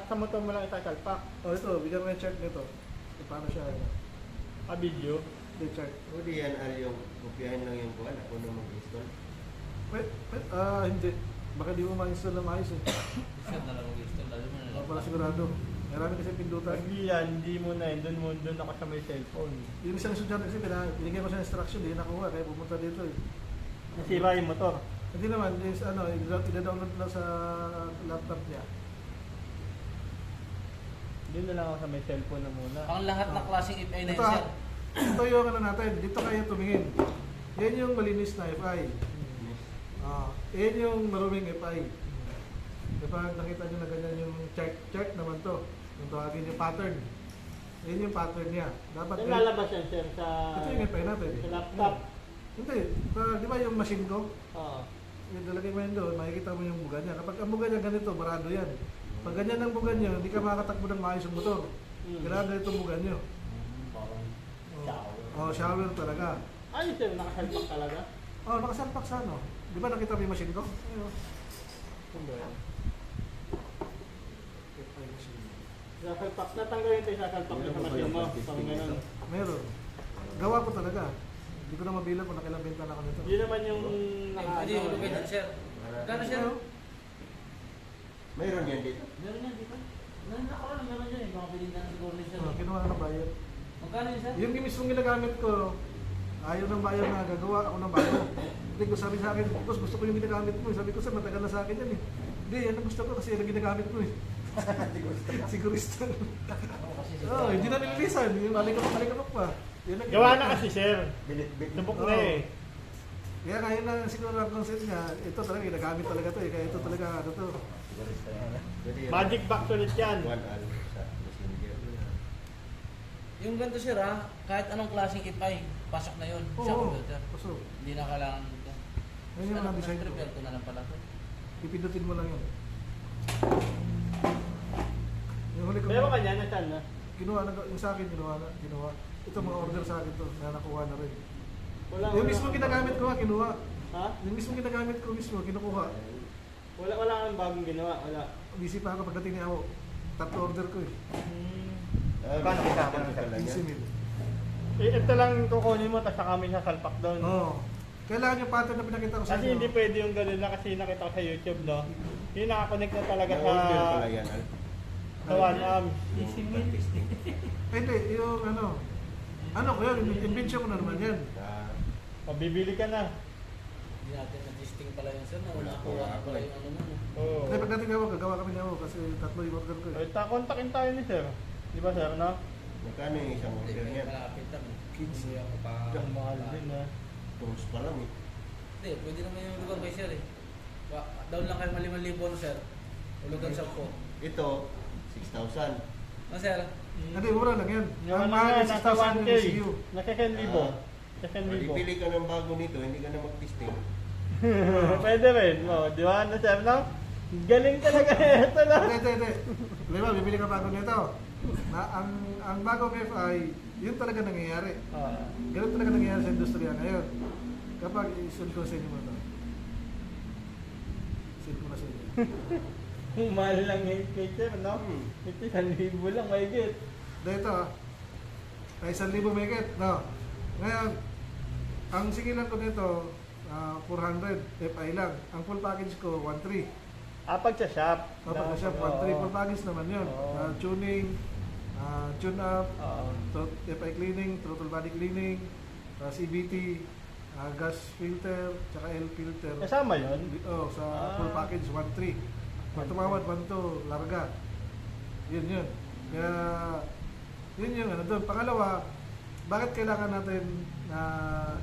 Sa motor mo lang isa salpak? Oh, ito, bigyan mo yung chart nito. Paano siya, ano, Video? yung chart. Pwede yan ay yung kopyahin lang yung buwan. Ako na mag-install. Hindi. Baka di mo ma-install na maayos eh. Sir, na lang mag-install. Lalo mo na Wala lang. pala sigurado. Marami kasi pindutan. Pag yan, hindi mo na yun. Doon ako sa may cellphone. Yung isang estudyante kasi, binigyan ko siya ng instruction, hindi nakuha, kaya pumunta dito eh. Nasira yung motor. Hindi naman, is, ano, i-download lang sa laptop niya. Doon na lang ako sa may cellphone na muna. Ang lahat ng klaseng FI na yun, Ito, sir. ito yung ano natin, dito kayo tumingin. Yan yung malinis na FI. Yan yung maruming FI. Kapag nakita nyo na ganyan yung chart naman to, yung tawagin yung pattern. Yan yung pattern niya. Dapat Saan lalabas yan, sir? Sa, ito yung FI natin. sa laptop? Hindi, di ba yung machine ko? Oo. Yung dalagay mo yun doon, makikita mo yung buga niya. Kapag ang buga niya ganito, barado yan. Pag ganyan ang buga niya, hindi ka makakatakbo ng maayos yung motor. Kailangan ganito ang buga niyo. Oh, shower talaga. Ay, sir, nakasalpak talaga? Oh, nakasalpak sa ano. Di ba nakita mo yung machine ko? Ayun. Sasalpak. Natanggalin tayo sasalpak na sa machine mo. Pang ganun. Meron. Gawa ko talaga. Hindi ko na mabilang kung nakilang benta na ako nito. Yun naman yung Hindi yung lugay dyan, sir. Gano'n, sir? Ano? Mayroon yan dito. Meron yan, di ba? Naroon, meron dyan eh. Mga pilindan siguro ni sir. Oh, kinuha na ng bayan. Magkano yun, sir? Yung mismong ginagamit ko, ayaw ng bayan na gagawa ako ng bayan. Hindi ko sabi sa akin, boss, gusto ko yung ginagamit mo. Sabi ko, sir, matagal na sa akin yan eh. Hindi, yan ang gusto ko kasi yan ang ginagamit mo eh. Sigurista. Oh, hindi na nililisan. Yung malikapok pa. Yun ang gawa na kasi, sir. Binit-bit. Subok Oo. na eh. Kaya ngayon na siguro ang concept niya, ito talaga ginagamit talaga to eh. Kaya ito talaga ano to. Pwede yan. Magic box ulit yan. One al sa messenger. Yung ganito, sir, ha? Kahit anong klaseng FI, pasok na yun sa Oo, computer. puso. Hindi na kailangan dito. Ngayon yung mga design ko. Prepare ko na lang pala to. Pipindutin mo lang yun. Yung huli ko, Pero kanya, nasaan na? kinuha na, yung sa akin, kinuha. Ito mga order sa akin to, na nakuha na rin. Wala, Yung mismo ginagamit ko nga, kinuha. Ha? Yung mismo ginagamit ko mismo, kinukuha. Wala kang bagong ginawa. Wala. Busy pa ako pagdating ni ako. Tatlo order ko eh. Paano kita ng 15 mil. Ito lang kukunin mo, tapos kami sasalpak doon. Oo. Kailangan yung pattern na pinakita ko sa Kasi inyo. hindi pwede yung gano'n na kasi nakita ko sa YouTube, no? Yung nakakonect na talaga sa Na-order pala yan, al. sa one arm. Yung testing. Hindi, yung ano, Ano ko yun? Invention ko na naman yan. Ah, Mabibili ka na. Hindi natin na-testing pala yun sir, na Wala nakuha na ako pala eh. yung ano nun. Oo. Kasi pagdating ako, gagawa kami niya ako kasi 3 yung order ko eh. Kontakin tayo ni sir. Di ba sir, no? magkano yung isang Hindi, order may niya? malapit lang. Kids. Hindi ako pa. Ang mahal din ha. Tools pa lang eh. Hindi, pwede naman yung lugar kay sir eh. Down lang kayo mali-malibon sir. Ulugan sa po. Ito, 6,000. Ano sir? Hindi, mura lang yan. Yung Ang ano mahal nga, yung nasa 6,000 1K. yung CU. Nasa 10,000. Ah. Sa Pag 10,000. ipili ka ng bago nito, hindi ka na mag-testing. Pwede rin. Oh, di ba? Ano sir, no? Galing talaga ito, no? Hindi. Di ba, bibili ka bago nito. Na, ang bagong FI, yun talaga nangyayari. Ah. Ganun talaga nangyayari sa industriya ngayon. Kapag i-send ko sa inyo mo ito. Send ko na sa inyo. Mahal lang yung kay sir, no? Ito 1,000 lang, mahigit. Dito, ay 1,000 megit. No. Ngayon, ang singilan ko nito, 400 FI lang. Ang full package ko, 1,300. Pag sa shop. Kapag na siya, 1,300 full package naman yun. Oo. Tuning, tune up, Oo. FI cleaning, throttle body cleaning, CVT, gas filter, tsaka L filter. Kasama yun? Oh, sa Ah. full package 1,300. Pag tumawad 1,200, larga. Yun. Kaya yun yung ano doon. Pangalawa, bakit kailangan natin na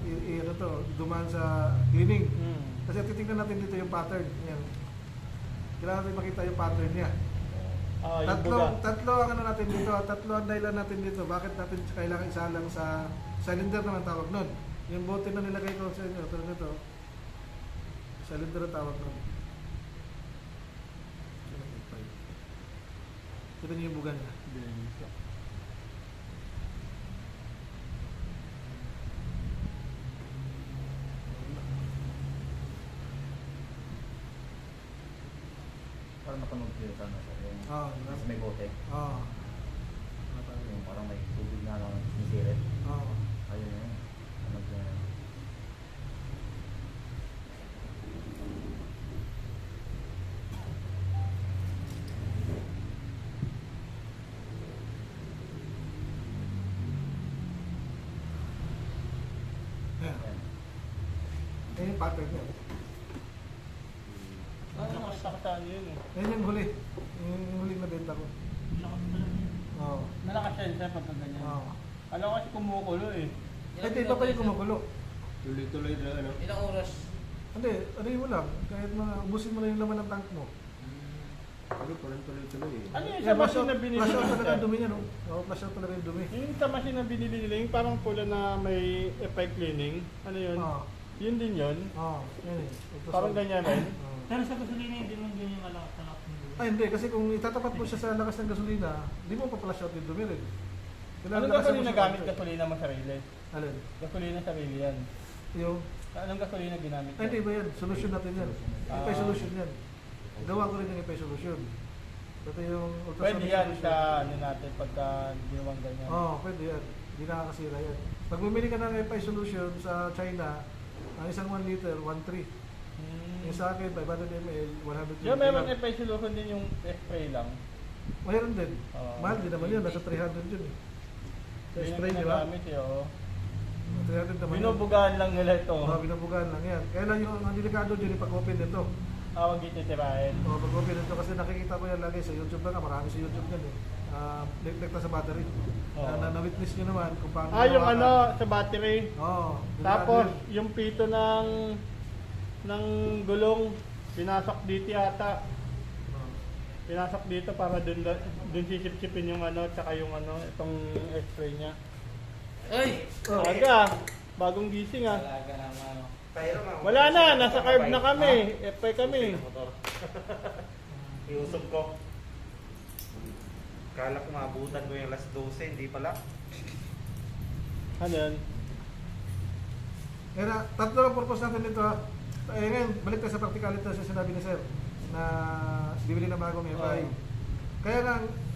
ano to, dumaan sa cleaning? Hmm. Kasi titingnan natin dito yung pattern. Yan. Kailangan natin makita yung pattern niya. Yung buga. Tatlo ang ano natin dito, tatlo ang dahilan natin dito. Bakit natin kailangan isa lang sa cylinder naman tawag nun. Yung bote na nilagay ko sa inyo, tulad nito. Cylinder ang tawag nun. Kita niyo yung buga niya. Parang napanood ko yun sana sir. Yung Ah, nasa may bote. ah. Yung parang may tubig na lang sinisirit. Ah. Ayun yun. Ano ko yun. Yan. Ayan. Yan yung pattern niya. Nakasaktan yun eh. Yan yung huli. Yung huling nabenta ko. Lakas pala niya. Oo. Malakas yan sir pagka ganyan. Oo. Alam ko kasi kumukulo eh. Hindi, iba pa yung kumukulo. Tuloy-tuloy na ano. Ilang oras? Hindi, ano mo lang. Kahit mga, ubusin mo na yung laman ng tank mo. Ano, parang tuloy-tuloy eh. Ano yung Yeah, sa flash machine out, na binili flash out nila, talaga sir? ang dumi niya, no? Oo, flash out talaga yung dumi. Yung sa machine na binili nila, yung parang pula na may FI cleaning. Ano yun? Oo. Yun din yun. Oo, yan eh. Ito Parang sa- ganyan rin. Oo. Pero sa gasolina, hindi naman ganyan malakas ng buhay. Ay, hindi. Kasi kung itatapat mo siya sa lakas ng gasolina, di mo pa-flash out yung dumi rin. Anong lakasan mo gasolina siya gamit? konti. Gasolina mo sarili? Alin? Gasolina sarili yan. Yung, Anong gasolina ginamit ay, hindi ba yan? Solution natin yan. Ah. Ipay solution yan. Gawa ko rin yung ipay solution. Ito yung ultrasonic Pwede yan solution. sa ano natin pagka ginawang ganyan. Oo, pwede yan. Hindi nakakasira yan. Pag bumili ka ng FI solution sa China, ang isang 1 liter, 1.3. Yung sa akin, 500 ml, 100 Yung meron ml. FI solution din yung spray lang. Mayroon din. Oo. Mahal din naman yun. Nasa 300 yun eh. Sa Yun yung spray, di ba? ginagamit eh, oo. 300 naman yun. Binubugaan lang nila ito. Oo, binubugaan lang yan. Kaya lang yung ang delikado dyan yung pag-open nito. Awag ititirahin. O, pag-open nito kasi nakikita ko yan lagi sa YouTube lang. Marami sa YouTube yan eh. Lekta sa battery. Oo. Na-witness nyo naman kung paano. Yung ginawa ano, ka. sa battery. Oo. Tapos, delikado yun. yung pito ng gulong, pinasok dito yata. Oo. Pinasok dito para dun sisip-sipin yung ano, tsaka yung ano, itong x-ray niya. Ay! Oh. Aga, bagong gising ah. Talaga naman. Wala na, nasa carb na kami. FI kami. Iusog ko. Kala ko maabutan ko yung last 12, hindi pala. Ano yan? Kaya na, tatlo ang purpose natin dito. Ngayon, balik tayo sa practicality sa sinabi ni Sir na bibili ng bagong FI. Oo. Kaya nga,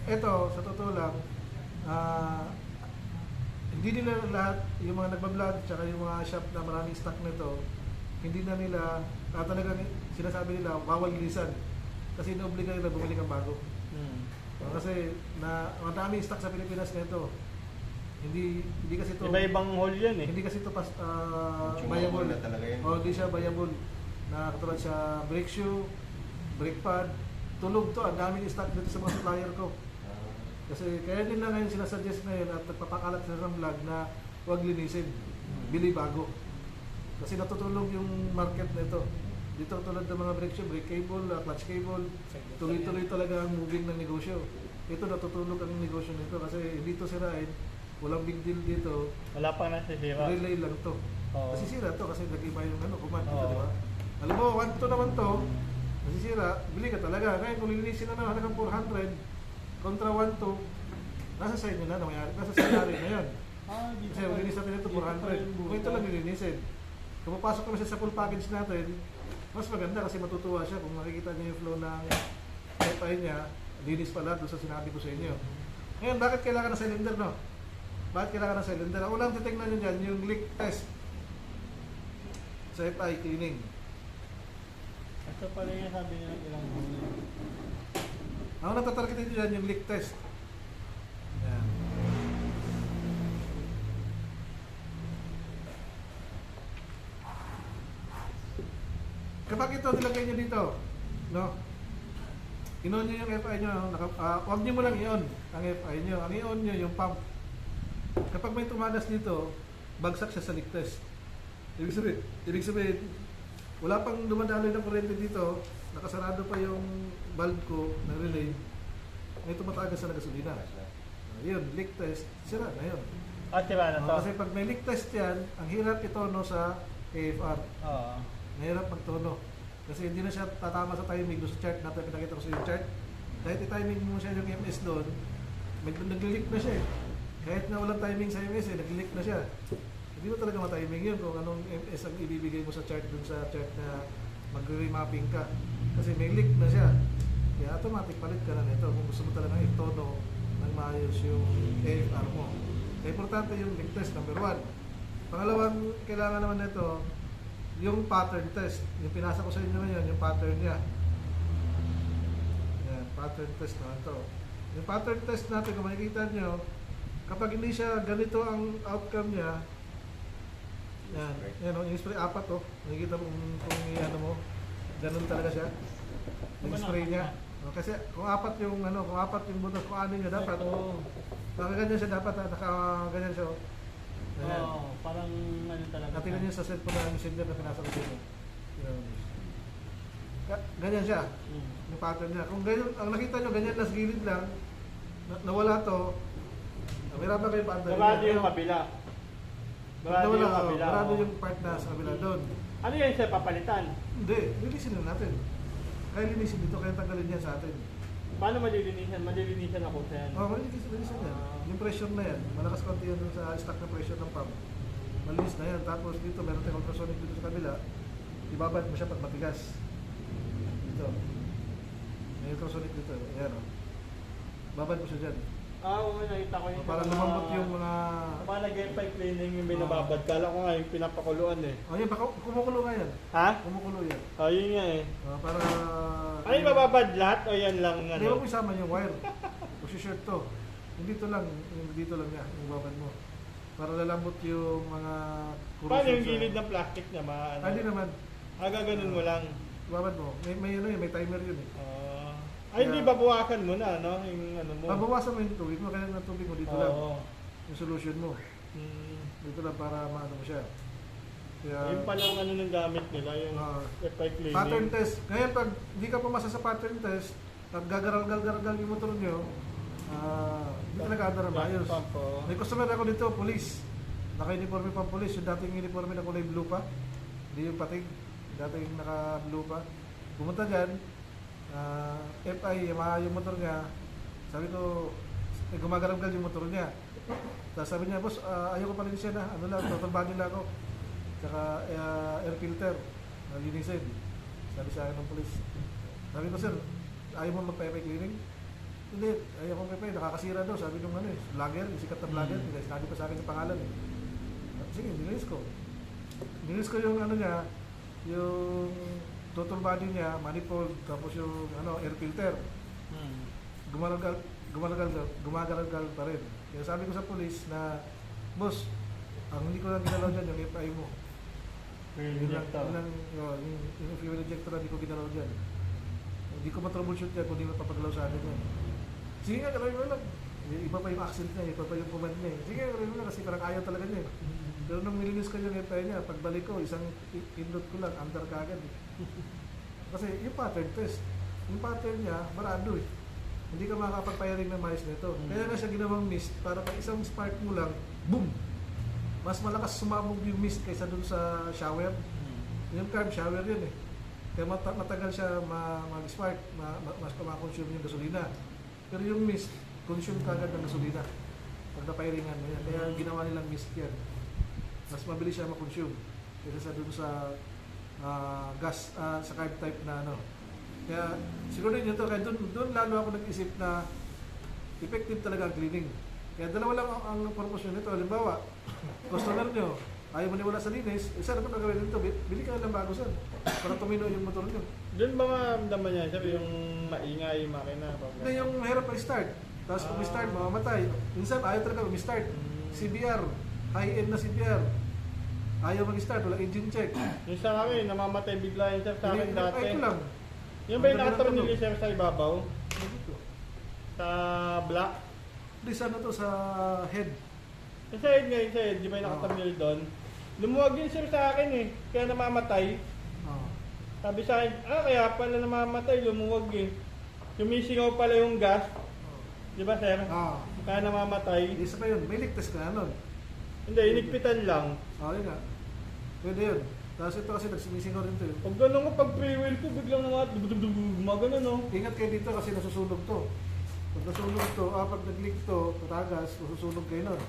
ito, sa totoo lang, hindi nila lahat, yung mga nagbablog, tsaka yung mga shop na maraming stock nito, hindi na nila, talagang sinasabi nila, bawal lilisan. Kasi inobliga nila bumili ng bago. Kasi na madaming stock sa Pilipinas nito. Hindi kasi ito Iba-ibang hole yan eh. hindi kasi ito pas Consumable viable. na talaga yan. O hindi siya viable. Na katulad sa brake shoe, brake pad, tulog to. Ang daming stock dito sa mga supplier ko. Ah, Kasi kaya nila ngayon sinasuggest ngayon at nagpapakalat sila ng vlog na huwag linisin. Bili bago. Kasi natutulog yung market na ito. Dito tulad ng mga brake shoe, brake cable, clutch cable, tuloy-tuloy talaga ang moving ng negosyo. Ito natutulog ang negosyo nito kasi hindi to sirain. Walang big deal dito. Wala pang nasisira. Relay lang to. Oo. Nasisira to kasi nag-iba yung command dito, Oo. di ba? Alam mo, 1 to naman to, nasisira, bili ka talaga. Ngayon kung lilinisin na halagang 400 kontra 1 to, nasa sa inyo na, nasa salary na yan. Kasi linis natin ito 400. Kung ito lang nilinisin. Kung papasok kami sa full package natin, mas maganda kasi matutuwa siya kung makikita niya yung flow ng FI niya, linis pala doon sa sinabi ko sa inyo. Ngayon, bakit kailangan ng cylinder, no? Bakit kailangan ng cylinder? Ang unang titignan nyo dyan, yung leak test sa FI cleaning. Ito pala yung sabi niya ng ilang hole. Ang unang tatargetin nyo dyan, yung leak test. Yan. Kapag ito nilagay nyo dito, no? I-on nyo yung FI nyo, huwag nyo mo lang i-on ang FI nyo. Ang i-on nyo yung pump. Kapag may tumagas dito, bagsak siya sa leak test. Ibig sabihin, wala pang dumadaloy ng kuryente dito, nakasarado pa yung valve ko na relay, may tumatagas na gasolina. Yun, leak test, sira na yun. Tira na to. Kasi pag may leak test yan, ang hirap itono sa AFR. Oo. Mahirap magtono. Kasi hindi na siya tatama sa timing doon sa chart natin. Pinakita ko sa yung chart. Kahit i-timing mo siya yung MS doon, nag-leak na siya eh. Kahit na walang timing sa MS eh, nag-leak na siya. Hindi mo talaga ma-timing yun kung anong MS ang ibibigay mo sa chart doon sa chart na mag-remapping ka. Kasi may leak na siya. Kaya automatic palit ka na nito kung gusto mo talaga itono ng maayos yung AFR mo. Kaya importante yung leak test, number 1. Pangalawang kailangan naman nito, yung pattern test. Yung pinasa ko sa inyo ngayon, yung pattern niya. Yan, pattern test naman to. Yung pattern test natin, kung makikita nyo, kapag hindi siya ganito ang outcome niya, yan, yung spray 4 to. Makikita mo kung ano mo, ganun talaga siya. Yung spray niya. Kasi kung 4 yung butas, kung ano niya dapat, nakaganyan siya dapat, nakaganyan siya. Ayan. Oo, parang ano talaga. Natingnan niyo sa cellphone na messenger na pinasa ko sa inyo. Yan. Ganyan siya. Yung pattern niya. Kung ganyan, ang nakita nyo, ganyan na sa gilid lang, nawala to, mahirapan kayo pattern. Barado yung kabila. Barado yung kabila. Barado oo. yung part na sa kabila doon. Ano yan siya papalitan? Hindi, linisin na natin. Kaya linisin dito, kaya tanggalin niya sa atin. Paano malilinisan? Malilinisan ako sa yan. Linisin yan. Yung pressure na yan, malakas konti yan dun sa stock na pressure ng pump. Malinis na yan. Tapos dito, meron tayong ultrasonic dito sa kabila. Ibabad mo siya pag matigas. Dito. May ultrasonic dito. Ayan o. Babad mo siya dyan. Oo, nakita ko yung Para lumambot yung mga... mga nag-pipe cleaning yung binababad. Kala ko nga yung pinapakuluan eh. Oh, yan, baka kumukulo nga yan. Ha? Kumukulo yan. Yun nga eh. Para... Ano yung bababad lahat o yan lang Hindi ano? mo isama yung wire. Pusi-shirt to. Yung dito lang niya, yung babad mo. Para lalambot yung mga... Paano yung sa- gilid ng plastic niya? Ano? Hindi naman. Gaganon mo lang. Babad mo. May ano yun, may timer yun eh. Ay, hindi babawakan mo na, no? Yung ano mo. Babawasan mo yung tubig mo, kaya ng tubig mo dito lang. Oo. Yung solution mo. Hmm. Dito lang para maano mo siya. Kaya, Yung palang ano ng gamit nila, yung pipe cleaning. pattern test. Ngayon, pag hindi ka pumasa sa pattern test, at gagaral-gal yung motor nyo, hindi talaga andar ang ayos. May customer ako dito, police. Naka-uniforme pang police. Yung dating uniforme na kulay blue pa. Hindi yung patig. Dating naka-blue pa. Pumunta dyan, FI, yung motor niya, sabi ko, gumagaragal yung motor niya. Tapos sabi niya, boss, ayaw ko pa rin siya na, ano lang, total body lang ako. Tsaka air filter, nalinisin. Sabi sa akin ng police. Sabi ko, sir, ayaw mo magpa-FI cleaning? Hindi, ayaw ko magpa-FI, nakakasira daw. Sabi nung ano vlogger, yung sikat na vlogger, sinabi pa sa akin yung pangalan eh. Sige, nilinis ko. Nilinis ko yung ano niya, yung total body niya, manifold, tapos yung air filter. gumagaragal pa rin. Kaya sabi ko sa police na, boss, ang hindi ko lang ginalaw dyan yung FI mo. Yun yung fuel injector na hindi ko ginalaw dyan. Hindi ko matroubleshoot yan kung hindi mapapagalaw sa akin yan. Sige nga, galawin mo lang. Iba pa yung accent niya, iba pa yung command niya. Sige, galawin mo lang kasi parang ayaw talaga niya. Pero nung nilinis ko yung FI niya, pagbalik ko, isang pindot ko lang, under ka agad. Kasi yung pattern test, yung pattern niya, marado eh. Hindi ka makakapag-firing ng mais nito. Kaya nga siya ginawang mist para pag isang spark mo lang, boom! Mas malakas sumabog yung mist kaysa dun sa shower. Yung carb shower yun eh. Kaya matagal siya mag-spark, mas kumakonsume yung gasolina. Pero yung mist, consume kagad ng gasolina. Pag na-firingan mo yan. Kaya ginawa nilang mist yan. Mas mabilis siya makonsume kaysa dun sa gas, sa carb type na ano. Kaya siguro yun to, kaya doon lalo ako nag-isip na effective talaga ang cleaning. Kaya dalawa lang ang purpose nito. Halimbawa, customer nyo, ayaw mo niwala sa linis, isa na ito gagawin nito, bili ka lang bago saan para tumino yung motor nyo. Doon ba maramdaman niya, sabi yung maingay yung makina? Hindi yung mahirap pa-start. Tapos kung start, mamamatay. Minsan ayaw talaga mag-start. CBR, high-end na CBR. Ayaw mag-start, wala engine check. Yung sa akin, namamatay bigla yun sir sa akin dati. Ay ko lang. Yung ba yung nakatornilyo sir sa ibabaw? Sa black? Hindi, ano to sa head. Sa side ngayon sa head, di ba yung nakatornilyo doon? Lumuwag yun sir sa akin eh, kaya namamatay. Sabi sa akin, kaya pala namamatay, lumuwag eh. Sumisingaw pala yung gas. Di ba sir? Kaya namamatay. Isa pa yun, may ligtas ka na nun. Hindi, inigpitan lang. Yun nga. Pwede yun. Tapos ito kasi nagsimisingaw rin to yun. Pag gano'n ko, pag pre-wheel ko, biglang gumagano no. Ingat kayo dito kasi nasusunog to. Pag nasusunog to, pag nag-leak to, tatagas, masusunog kayo nun.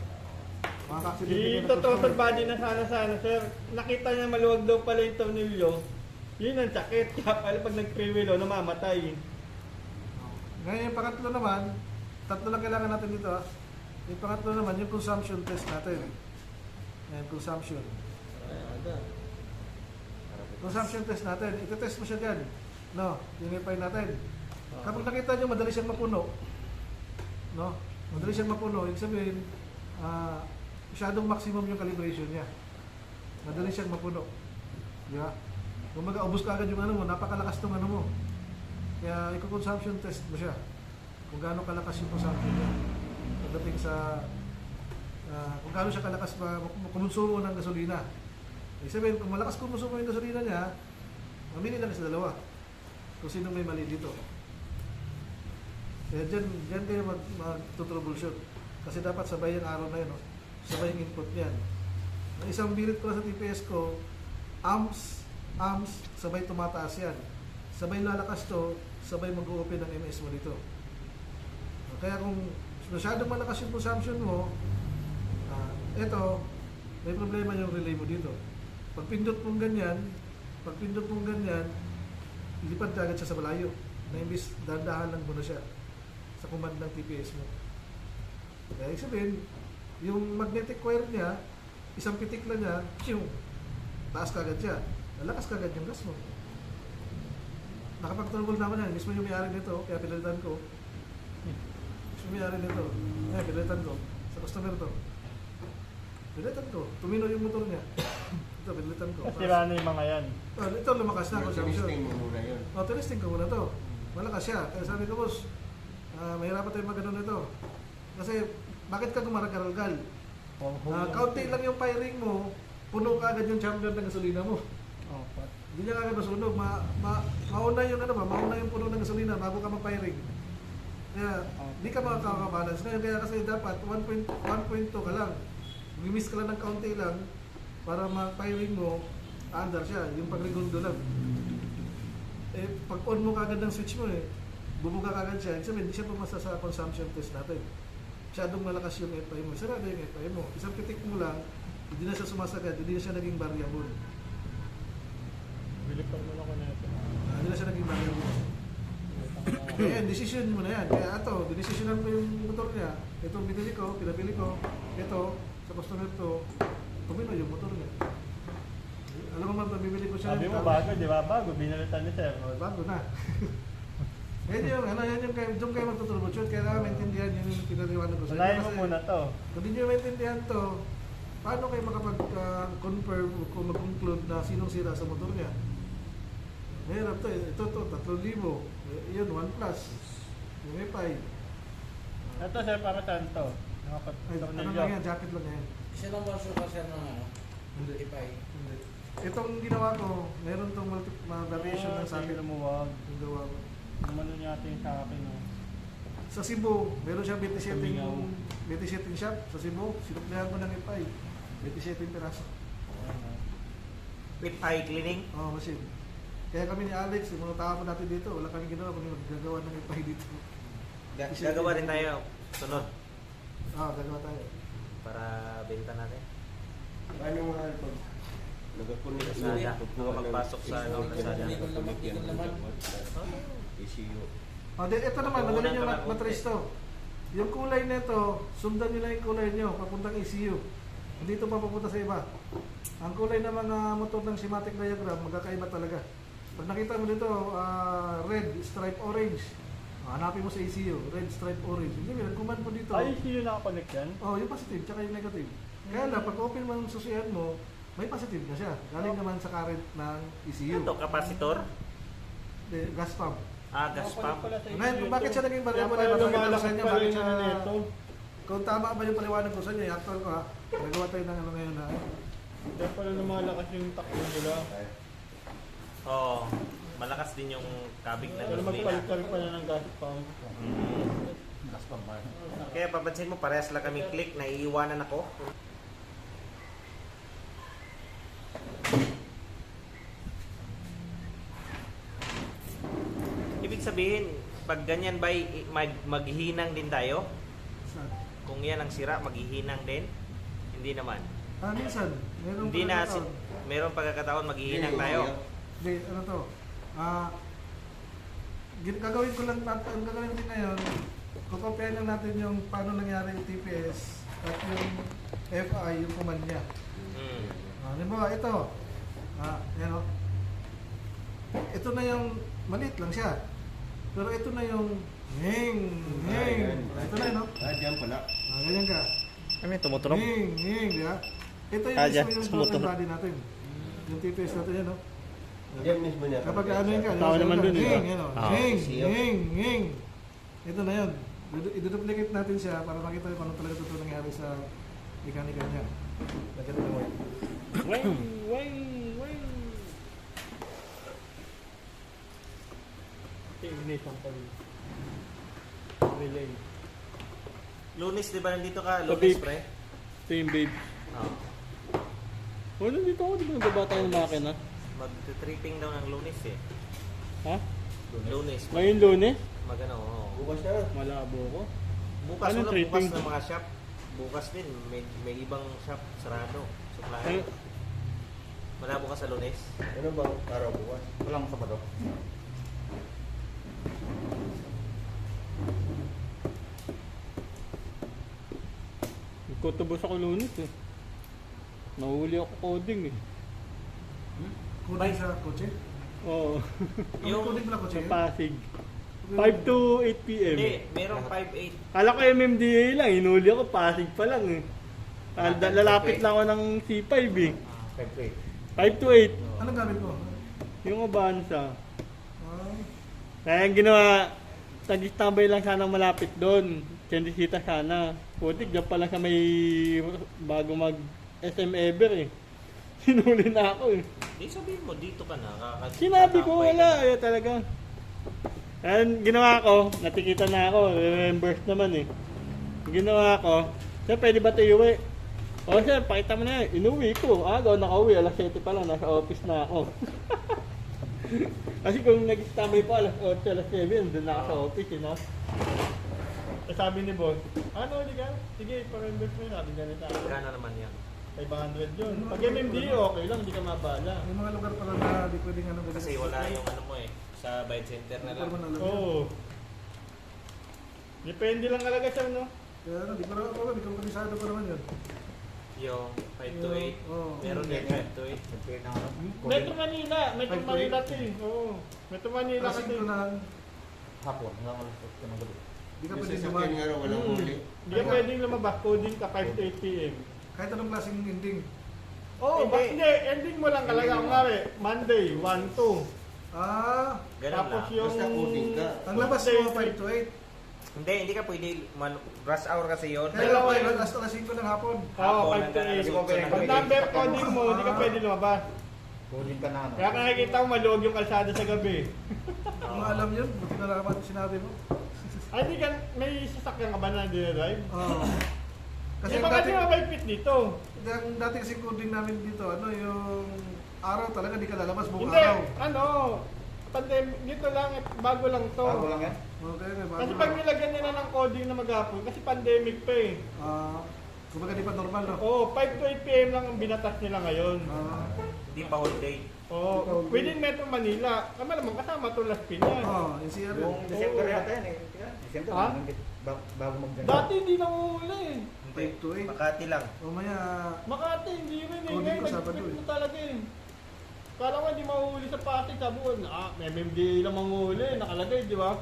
Dito total body na sana sir. Nakita niya maluwag daw pala yung tornilyo. Yun ang sakit. Kaya pala pag nag-pre-wheel o, namamatay. Ngayon yung pangatlo naman, tatlo lang kailangan natin dito. Yung pangatlo naman, yung consumption test natin. Yan, consumption. Consumption test natin. Ito-test mo siya dyan. No, yung FI natin. Kapag nakita nyo, madali siyang mapuno. No? Madali siyang mapuno. Ibig sabihin, masyadong maximum yung calibration niya. Madali siyang mapuno. Diba? Kung mag-aubos ka agad yung ano mo, napakalakas tong ano mo. Kaya, i-consumption test mo siya. Kung gaano kalakas yung consumption niya. Pagdating sa, kung gaano siya kalakas kumonsumo ng gasolina. Ibig sabihin, kung malakas kumonsumo yung gasolina niya, mamili lang sa dalawa. Kung sino may mali dito. Kaya dyan kayo mag-troubleshoot. Kasi dapat sabay yung araw na yun. No? Sabay yung input niyan. Ang isang birit ko sa TPS ko, amps, sabay tumataas yan. Sabay lalakas to, sabay mag-open ng MS mo dito. Kaya kung masyadong malakas yung consumption mo, eto, may problema yung relay mo dito. Pag pindot mong ganyan, ilipad ka agad siya sa malayo. Na imbis, dahan-dahan lang muna siya sa command ng TPS mo. Kaya ibig sabihin, yung magnetic wire niya, isang pitik na niya, taas ka agad siya. Lalakas ka agad yung gas mo. Nakapag-trouble naman yan. Mismo yung may-ari nito, kaya pinalitan ko. May-ari nito. Pinalitan ko. Sa customer to. Pinalitan ko. Tumino yung motor niya. Ito, pinalitan ko. Sira na yung mga yan. Ito, lumakas na. Tinisting mo muna yun. Tinisting ko muna to. Malakas siya. Kaya sabi ko, boss, mahirapan tayo mag-ano nito. Kasi, bakit ka gumarag-garalgal? Kaunti lang yung firing mo, puno ka agad yung chamber ng gasolina mo. Hindi niya agad masunog. Mauna yung mauna yung puno ng gasolina bago ka mag-firing. Kaya, hindi ka makakabalance ngayon. Kaya kasi dapat 1.2 ka lang. Miss ka lang ng kaunti lang para mag-firing mo, under siya. Yung pag-regundo lang. Pag on mo kagad ng switch mo bubuga kagad siya. Sabi, hindi siya pumasa sa consumption test natin. Masyadong malakas yung FI mo. Sarado yung FI mo. Isang pitik mo lang, hindi na siya sumasagad, hindi na siya naging variable. Bilipan mo na ko na ito. Hindi na siya naging variable. Kaya decision mo na yan. Kaya ito, dinesisyonan ko yung motor niya. Ito binili ko, pinabili ko. Ito, sa customer to, tumino yung motor niya. Alam mo man, bibili ko siya. Sabi mo bago, di ba? Bago, binalitan ni sir. Bago na. Yan yung, doon kayo magtutroubleshoot. Kaya maintindihan yun yung pinaliwanag ko sa inyo. Unahin mo Kasi muna to. kung di nyo maintindihan to, paano kayo makapag-confirm o kung mag-conclude na sinong sira sa motor niya? Mahirap to eh. Ito, 3,000. Yun, 1 plus. Yung may 5. Ito sir, para saan to? Ay, ano Nakapag-tornilyo. lang yan, jacket lang yan. Kasi lang ba suka sir ng ano? Hindi. Ipay. Hindi. Itong ginawa ko, meron tong variation ng socket. lumuwag. Yung gawa ko. Umano niya yung sa akin. Oh. Sa Cebu, meron siyang 27 Kamingaw. 27 shop sa Cebu. Sinuklihan ko ng ipay. 27 piraso. With eye cleaning. Oh, machine. Kaya kami ni Alex, yung mga tao natin dito, wala kami ginawa kung maggagawa ng ipay dito. Gagawa rin tayo sunod Gagawa tayo. para benta natin. Ano mga pag nag-connect Lazada. Makapasok sa Lazada. ECU. Ito naman, magaling yung Unang matris to. Yung kulay nito, sundan nyo lang yung kulay nyo, papuntang ECU. Hindi ito papupunta sa iba. Ang kulay ng mga motor ng schematic diagram, magkakaiba talaga. Pag nakita mo dito, red, stripe orange. Hanapin mo sa ECU, red, stripe orange. Hindi, nag-command mo dito. Ay, sino nakakonect yan? Oh, yung positive, tsaka yung negative. Kaya lang, pag open mo ang susihan mo, may positive na siya. Galing naman sa current ng ECU. Ito, kapasitor. Gas pump. Gas pump. Ngayon, kung bakit siya naging variable, Kaya pala papakita ko sa lumalaki inyo, pala bakit yung siya, ano nito. kung tama ba yung paliwanag ko sa inyo, actual ko ha, nagawa tayo ng ano ngayon na, Kaya pala lumalakas yung takbo nila. Oo. Malakas din yung kabig na Pero gasolina. magpalit pa na ng gas pump. Gas pump ba? Kaya papansin mo, parehas lang kami click, naiiwanan ako. Ibig sabihin, pag ganyan ba, maghihinang din tayo? sa, Kung yan ang sira, maghihinang din? Hindi naman. minsan, meron Hindi na, pagkakataon. meron pagkakataon maghihinang tayo. Hindi, ano to, gagawin ko lang natin, ang gagawin natin ngayon, kukopian lang natin yung paano nangyari yung TPS at yung FI, yung command niya. Mm. Halimbawa, ito, yan o. Ito na yung, maliit lang siya. Pero ito na yung, hing. Ito na yun, no? Diyan pala. Ganyan ka. Ano yung tumutunog? Hing, di ba? Ito yung Dyan, mismo yung tumutunog. total body natin. Yung TPS natin yan, no? Diyan mismo niya. Kapag ano yun ka, Tao naman dun, eh. hing, yan o. Ah, Hing. Ito na yun. I-duplicate natin siya para makita kung ano talaga totoo nangyari sa mekanika niya. Lagyan natin mo yun. Wang. Ignition pa rin. Relay. Lunes, di ba nandito ka? Sa Lunes, beep. pre? Ito yung babe. Oo. Oh, nandito ako. Di ba nagbaba tayo ng makina? Mag-tripping daw ng Lunes eh. Ha? Lunes. Ngayon Lunes? Magano, oo. Bukas na. Malabo ko. Bukas, Anong wala bukas tripping? ng mga shop. Bukas din, may ibang shop sarado. Suplahan. Ano? Malabo ka sa Lunes? Ano bang araw bukas? Walang Sabado. Nagkutubos ako Lunes eh. Nahuli ako coding eh. Coding sa kotse? Oo. Yung coding pala kotse? Sa Pasig. 5 to 8 p.m. Hindi, merong 5-8. Kala ko MMDA lang, hinuli ako, Pasig pa lang eh. Lalapit lang ako ng C5 eh. 5 to 8. Anong gamit mo? Yung Avanza. Ah, Kaya ang ginawa, tagistambay lang sana malapit doon. Chendisita sana. Putik, dyan pa lang sa may bago mag SM Ever eh. Sinuli na ako eh. Di sabihin mo, dito ka na. Sinabi ko tatambay ka wala, na. ayaw talaga. Kaya ang ginawa ko, natikita na ako, reimburse naman eh. Ang ginawa ko, sir, pwede ba ito iuwi? O sir, pakita mo na yan. Inuwi ko. Agaw, nakauwi. Alas 7 pa lang, nasa office na ako. Kasi kung nag-standby po alas 8, alas 7, doon na ako sa office, you know? Sabi ni boss, ano, hindi ka? Sige, pa-reimburse mo yun. Sabi ganito. Gano'n naman yan. 500 yun. Pag MMD, okay lang, hindi ka mabala. may mga lugar pala na di pwedeng ano. Kasi wala yung ano mo eh. Sa bite center na lang. Oo. Depende lang talaga siya, no? Kaya ano, di ko rin ako, di ko komisado pa naman yun. Yung 5 to 8. Oo. Meron din 5 to 8. Nagpili ng Metro Manila. Metro Ay, Manila ito eh. Oo. Metro Manila Kasi kasi. ko na, hapon, hanggang alas 8 ng gabi. Di ka Yung pwede sasakyan dumaan. nga raw, walang huli. Hindi ka pwedeng lumabas, coding ka 5 to 8 p.m. Kahit anong klaseng ending. Oo, Hindi. hindi, ending mo lang talaga. Ending Kung mo. nga Monday, 1 to. Ah, Ganun Tapos lang. yung... Basta coding ka. ang labas Tuesday, mo 5 to 8. Hindi ka pwede, rush hour kasi yun. Kaya Dalawa lang yun. alas 5 ng hapon. Oo, Hapon 5 to hanggang 8. alas 8 Pag number coding mo, hindi ka Ah. pwede lumabas. Coding ka na ano. Kaya nakikita mo, maluwag yung kalsada sa gabi. Kung alam yun, buti na naman sinabi mo. Ay, di ka, may sasakyan ka ba na dinadrive? Oo. Kasi Kasi ang baka dati, di mabigpit dito. ang dati kasi coding namin dito, ano yung araw talaga di ka lalabas buong Hindi, araw. ano, pandemic, dito lang, bago lang to. Bago lang yan. Okay, may bago Kasi lang. pag nilagyan nila ng coding na maghapon, kasi pandemic pa eh. Kumbaga di pa normal, no? Oo, 5 to 8 p.m. lang ang binatas nila ngayon. Hindi pa whole day. Oo, within Metro Manila. Kama naman kasama to Las Piñas. Yung CR Yung yun. December Oo. yata yan eh. December, Ha? bago mag-December. Dati hindi nanguhuli eh. Hindi. 5 to 8. Makati lang. Mamaya, Makati, hindi rin eh. Coding Ngayon, ko Sabado nag-split eh. mo talaga eh. Kala ko hindi mahuhuli sa Pasig, sabi ko, may MMDA lang manguhuli, nakalagay, di ba?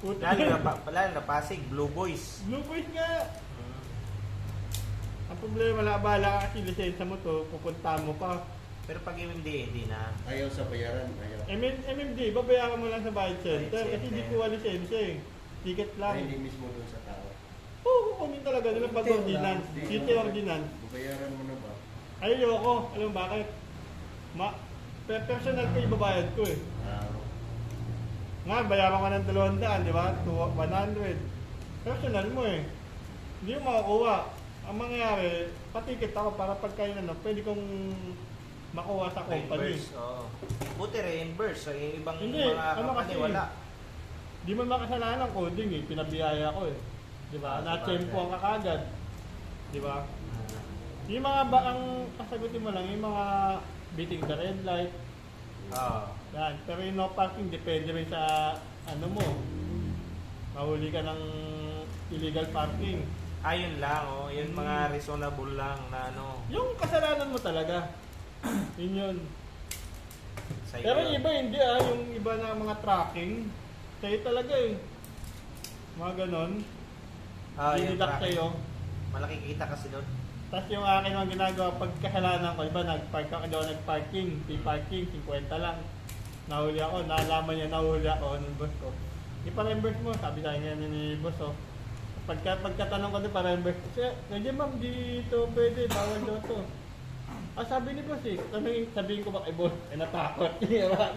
Puti. Lalo na Pasig, Blue Boys. Blue Boys nga. Ang problema, labala ka kasi lisensya mo to, pupunta mo pa. Pero pag MMDA, hindi na. Ayaw sa bayaran, ayaw. MMD, babayaran mo lang sa bayad center Bayad kasi center. hindi kuha lisensya eh. Ticket lang. Ay, hindi mismo doon sa tao. Oo, kukunin talaga nila pag ordinance. City ordinance. Bayaran mo na ba? Ayoko, alam mo bakit? Personal ko ibabayad ko eh. Nga, bayaran ko ng 200, di ba? 100. Personal mo eh. Hindi mo makakuha. Ang mangyayari, patikit ako para pagkain pwede kong makuha sa company. Reimburse. Oo. Buti reimburse. So, yung ibang Hindi, mga ano company, kasi, wala. Di mo makasalanan ng coding eh, pinabiyaya ko eh. Di ba? Na-tempoan ka kagad. Di ba? Yung mga ang kasagutin mo lang, yung mga beating the red light, Oo. yan. Pero yung no parking, depende rin sa ano mo. Mahuli ka ng illegal parking. Ayun lang, oh. Yun mga reasonable lang na ano. Yung kasalanan mo talaga. Yun yun. Sa'yo Pero yun. yung iba hindi yung iba na mga tracking, sa'yo talaga eh. Mga ganon. Yung Dididak traffic. sa'yo. Malaki kita kasi doon. Tapos yung akin ang ginagawa, pag kasalanan ko, iba nag-park ako daw nag-parking, parking 50 lang. Nahuli ako, nalaman niya nahuli ako ng boss ko. Ipa-reimburse mo, sabi sa akin ni boss oh. Pagkatanong ko din pa-reimburse, hindi ma'am, dito pwede, bawal daw to. Sabi ni boss eh, sabihin ko ba kay boss, natakot.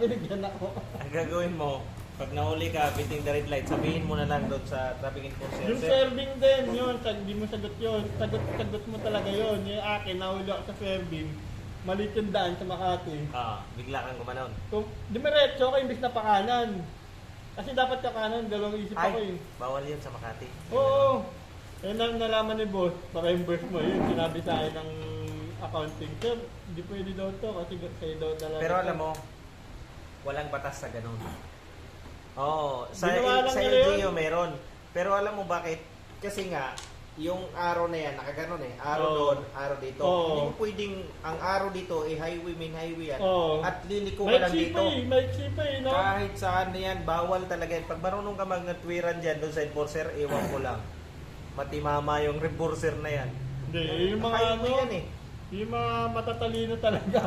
Binigyan ako. Ang gagawin mo, pag nahuli ka, beating the red light, sabihin mo na lang doon sa traffic enforcer. Yung serving din, yun, hindi mo sagot yun. Sagot mo talaga yun. Yung akin, nahuli ako sa serving. Malit yung daan sa Makati. Bigla kang gumanon. Kung dumiretso ako, imbis na pakanan. Kasi dapat kakanan, dalawang isip ako eh. Bawal yun sa Makati. Oo. Eh, nalaman ni boss, pa-reimburse mo yun. Sinabi sa akin ng accounting, sir, hindi pwede daw to kasi sa'yo daw talaga. Pero alam mo, walang batas sa ganun. Oo, sa Ginawa lang sa nila yun. LGU meron. Pero alam mo bakit? Kasi nga, yung arrow na yan, nakaganon eh. Arrow Oo. doon, arrow dito. Oo. Hindi mo pwedeng, ang arrow dito eh, highway, main highway yan. Oo. At liliko ka May lang dito. pa eh, no? Kahit saan na yan, bawal talaga yan. Pag marunong ka magnatwiran dyan doon sa enforcer, ewan ko lang. Matimama yung enforcer na yan. Hindi, yung mga Highway ano, yan eh. yung mga matatalino talaga.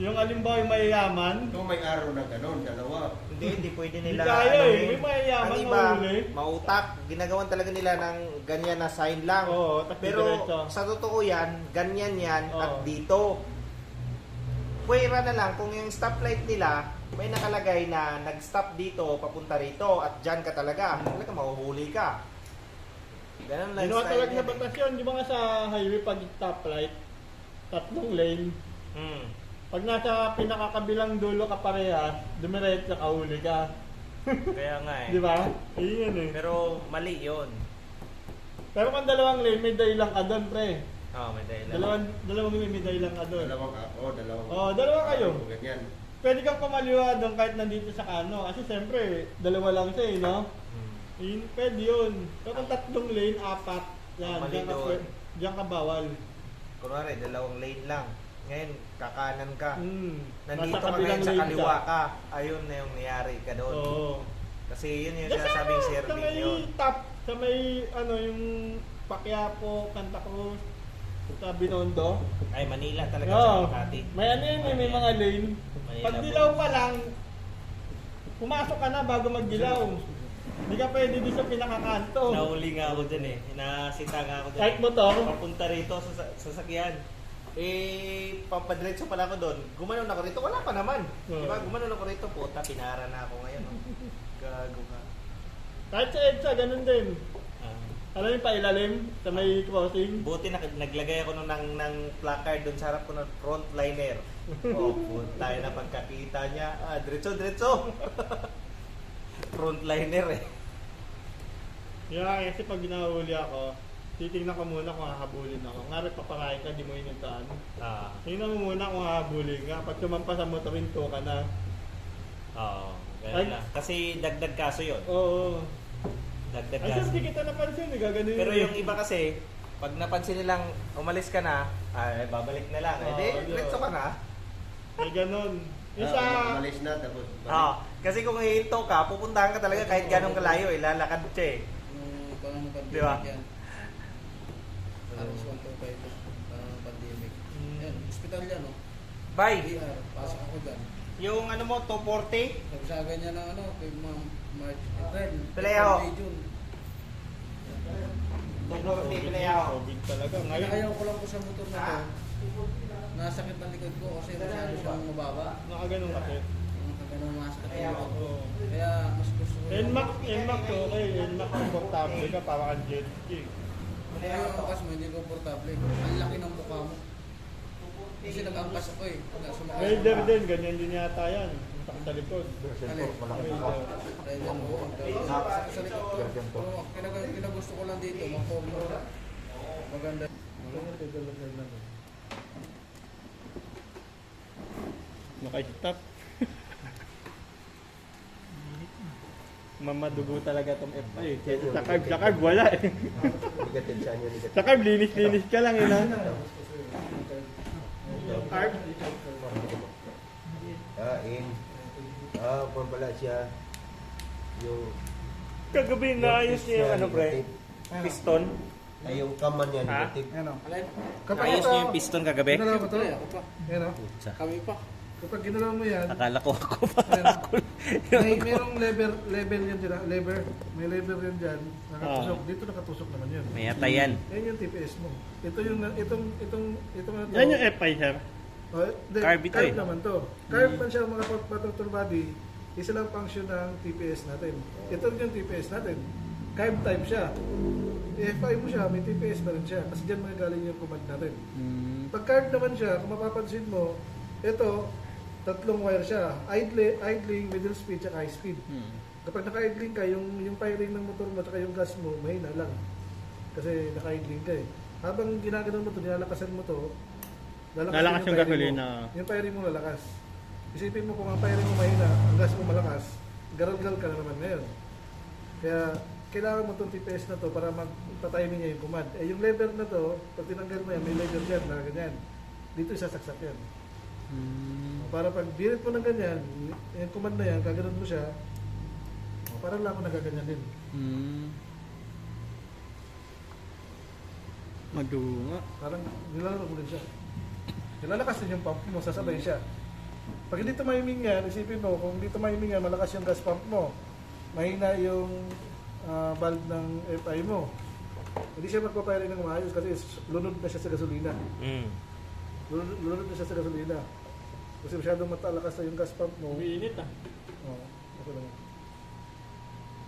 Yung alimbawa yung mayayaman. Ito may araw na gano'n, dalawa. Hindi pwede nila. Hindi kaya eh. anuhin. May mayayaman Ang iba, mahuli. mautak. Ginagawan talaga nila ng ganyan na sign lang. Oo, tapos Pero diretso. sa totoo yan, ganyan yan Oo. at dito. Pwera na lang kung yung stoplight nila may nakalagay na nag-stop dito, papunta rito at dyan ka talaga. Talaga mahuhuli ka. Ganun lang Ginawa style talaga yan na batas yun. Di ba nga sa highway pag stoplight, 3 lane. Pag nasa pinakakabilang dulo ka parehas, dumiretso ka, huli ka. Kaya nga Di ba? Iyon eh. Pero mali yun. Pero kung 2 lane, may dahilan ka doon, pre. May dahilan. Dalawang lane, may dahilan ka doon. Dalawang ako, dalawang. Dalawa kayo. Ganyan. Pwede kang pamaliwa doon kahit nandito sa kano. Kasi siyempre, 2 lang siya eh, no? Pwede yun. Pero kung 3 lane, 4, yan, Mali diyan ka, doon. diyan ka bawal. Kunwari, 2 lane lang. Ngayon, kakanan ka. Mm. Nandito Nasa ka kabilang ngayon sa lane kaliwa ka. Ayun na yung nangyari ka doon. Oo. Kasi yun yung sinasabing Sa serving may yun. top, sa may ano yung Paquiapo, Santa Cruz, sa Binondo. Ay, Manila talaga Oo. sa Makati. May ano yun, may mga lane. Manila Pag po. dilaw pa lang, pumasok ka na bago magdilaw. Hindi ka pwede doon sa pinakakanto. Nahuli nga ako dyan eh. Nasita nga ako dyan. Kahit motor. Papunta rito sa sasakyan. Pampadretso pala ako doon. Gumanon ako rito. Wala pa naman. Oo. Diba? Gumanon ako rito. Puta, pinara na ako ngayon. Oh. Gago ka. Kahit sa EDSA, ganun din. Ah. Alam mo pa ilalim sa may crossing. Buti naglagay ako nung ng placard doon sa harap ko ng frontliner. Oh, puta na pagkakita niya. Diretso. Frontliner eh. Yeah, kasi pag ginahuli ako, titignan ko muna kung hahabulin ako. Nga rin papakain ka, di mo inuntaan. Ah. Tingnan mo muna kung hahabulin ka. Pag tumampa sa motor, hinto ka na. Oo. Ay. Ganun lang. Kasi dagdag kaso yun. Oo. Dagdag Ay, sir, kaso. di kita napansin. Gaganin Pero yung iba kasi, pag napansin nilang umalis ka na, ay babalik na lang. Oo, Eh, yun. diretso ka na. May ganon. Isa, Malis na, tapos balik. Kasi kung hihinto ka, pupuntahan ka talaga kahit ganong kalayo, lalakad siya eh. Parang pandemic Di ba? yan. Halos 125 parang pandemic. Yan, hospital yan, no? Bye! DR, pasok ako dyan. Yung ano mo, 240? Nagsaga niya ng ano, kay March, April. Palayaw. May June. 240 pinayaw. COVID talaga. Ngayon, Ngayon, ayaw ko lang po sa motor na to. Nasakit ang likod ko kasi masyado siyang mababa. nakaganon kasi. Yung kagano'n masakit ang likod ko. Oo. Kaya mas gusto ko NMAX okay. NMAX komportable ka, para kang jet ski. Kung ayaw ang angkas mo, hindi komportable. Ang laki ng mukha mo. Kasi nag-angkas ako eh. Sumakay Raider din, ganyan din yata yan. Yung sakit sa likod. Version Alin? 4, malaki Raider. pa. Raider mo. Sakit sa likod ko. Version to. Pero kinagusto ko lang dito, ma-formal. Maganda. Naka-stop. Mamadugo talaga tong FI. Sa carb wala eh. Negative siya niya, negative. Sa carb, linis-linis ka lang yun ha. Carb? Pambala siya. Yung Kagabi naayos niya yung ano pre, piston. ay yung kaman niya, Ha? negative. Yan o. Alin? Kapag Naayos ito, niya yung piston kagabi. ginalaw mo to, Tuloy ako pa. yan o. Kami pa. Kapag ginalaw mo yan, Akala ko ako pa. merong level yan dyan, lever. May lever yan dyan, nakatusok. Dito nakatusok naman yun. May atayan. Yan yung TPS mo. Ito yung, itong na to. Yan yung FI sir. Oh, Carb ito eh. naman to. Carb man siya mga patutol body. Isa lang function ng TPS natin. Ito yung TPS natin. Carb type siya. FI mo siya, may TPS pa rin siya. Kasi dyan magagaling yung command natin. Pag carb naman siya, kung mapapansin mo, ito, tatlong wire siya. Idling, middle speed, at high speed. Kapag naka-idling ka, yung firing ng motor mo at yung gas mo, mahina lang. Kasi naka-idling ka eh. Habang ginaganon mo ito, nilalakasan mo ito, Lalakas yung firing gasolina. mo. Yung firing mo lalakas. Isipin mo kung ang firing mo mahina, ang gas mo malakas, garal-gal ka na naman ngayon. Kaya kailangan mo itong TPS na to para magpa-timing niya yung command. Eh yung lever na to, pag tinanggal mo yan, may lever dyan na ganyan. Dito isasaksak yan. Para pag birit mo ng ganyan, yung command na yan, gaganon mo siya, parang lang ako nagaganyan din. Madunga. Parang nilalaro mo din siya. Nilalakas din yung pump mo, sasabay siya. Pag hindi tumiming yan, isipin mo, kung hindi tumiming yan, malakas yung gas pump mo. Mahina yung valve ng FI mo. Hindi siya magpapiring ng maayos kasi lunod na siya sa gasolina. Lunod na siya sa gasolina. Kasi masyadong matalakas na yung gas pump mo. Umiinit ah. Oo, okay lang.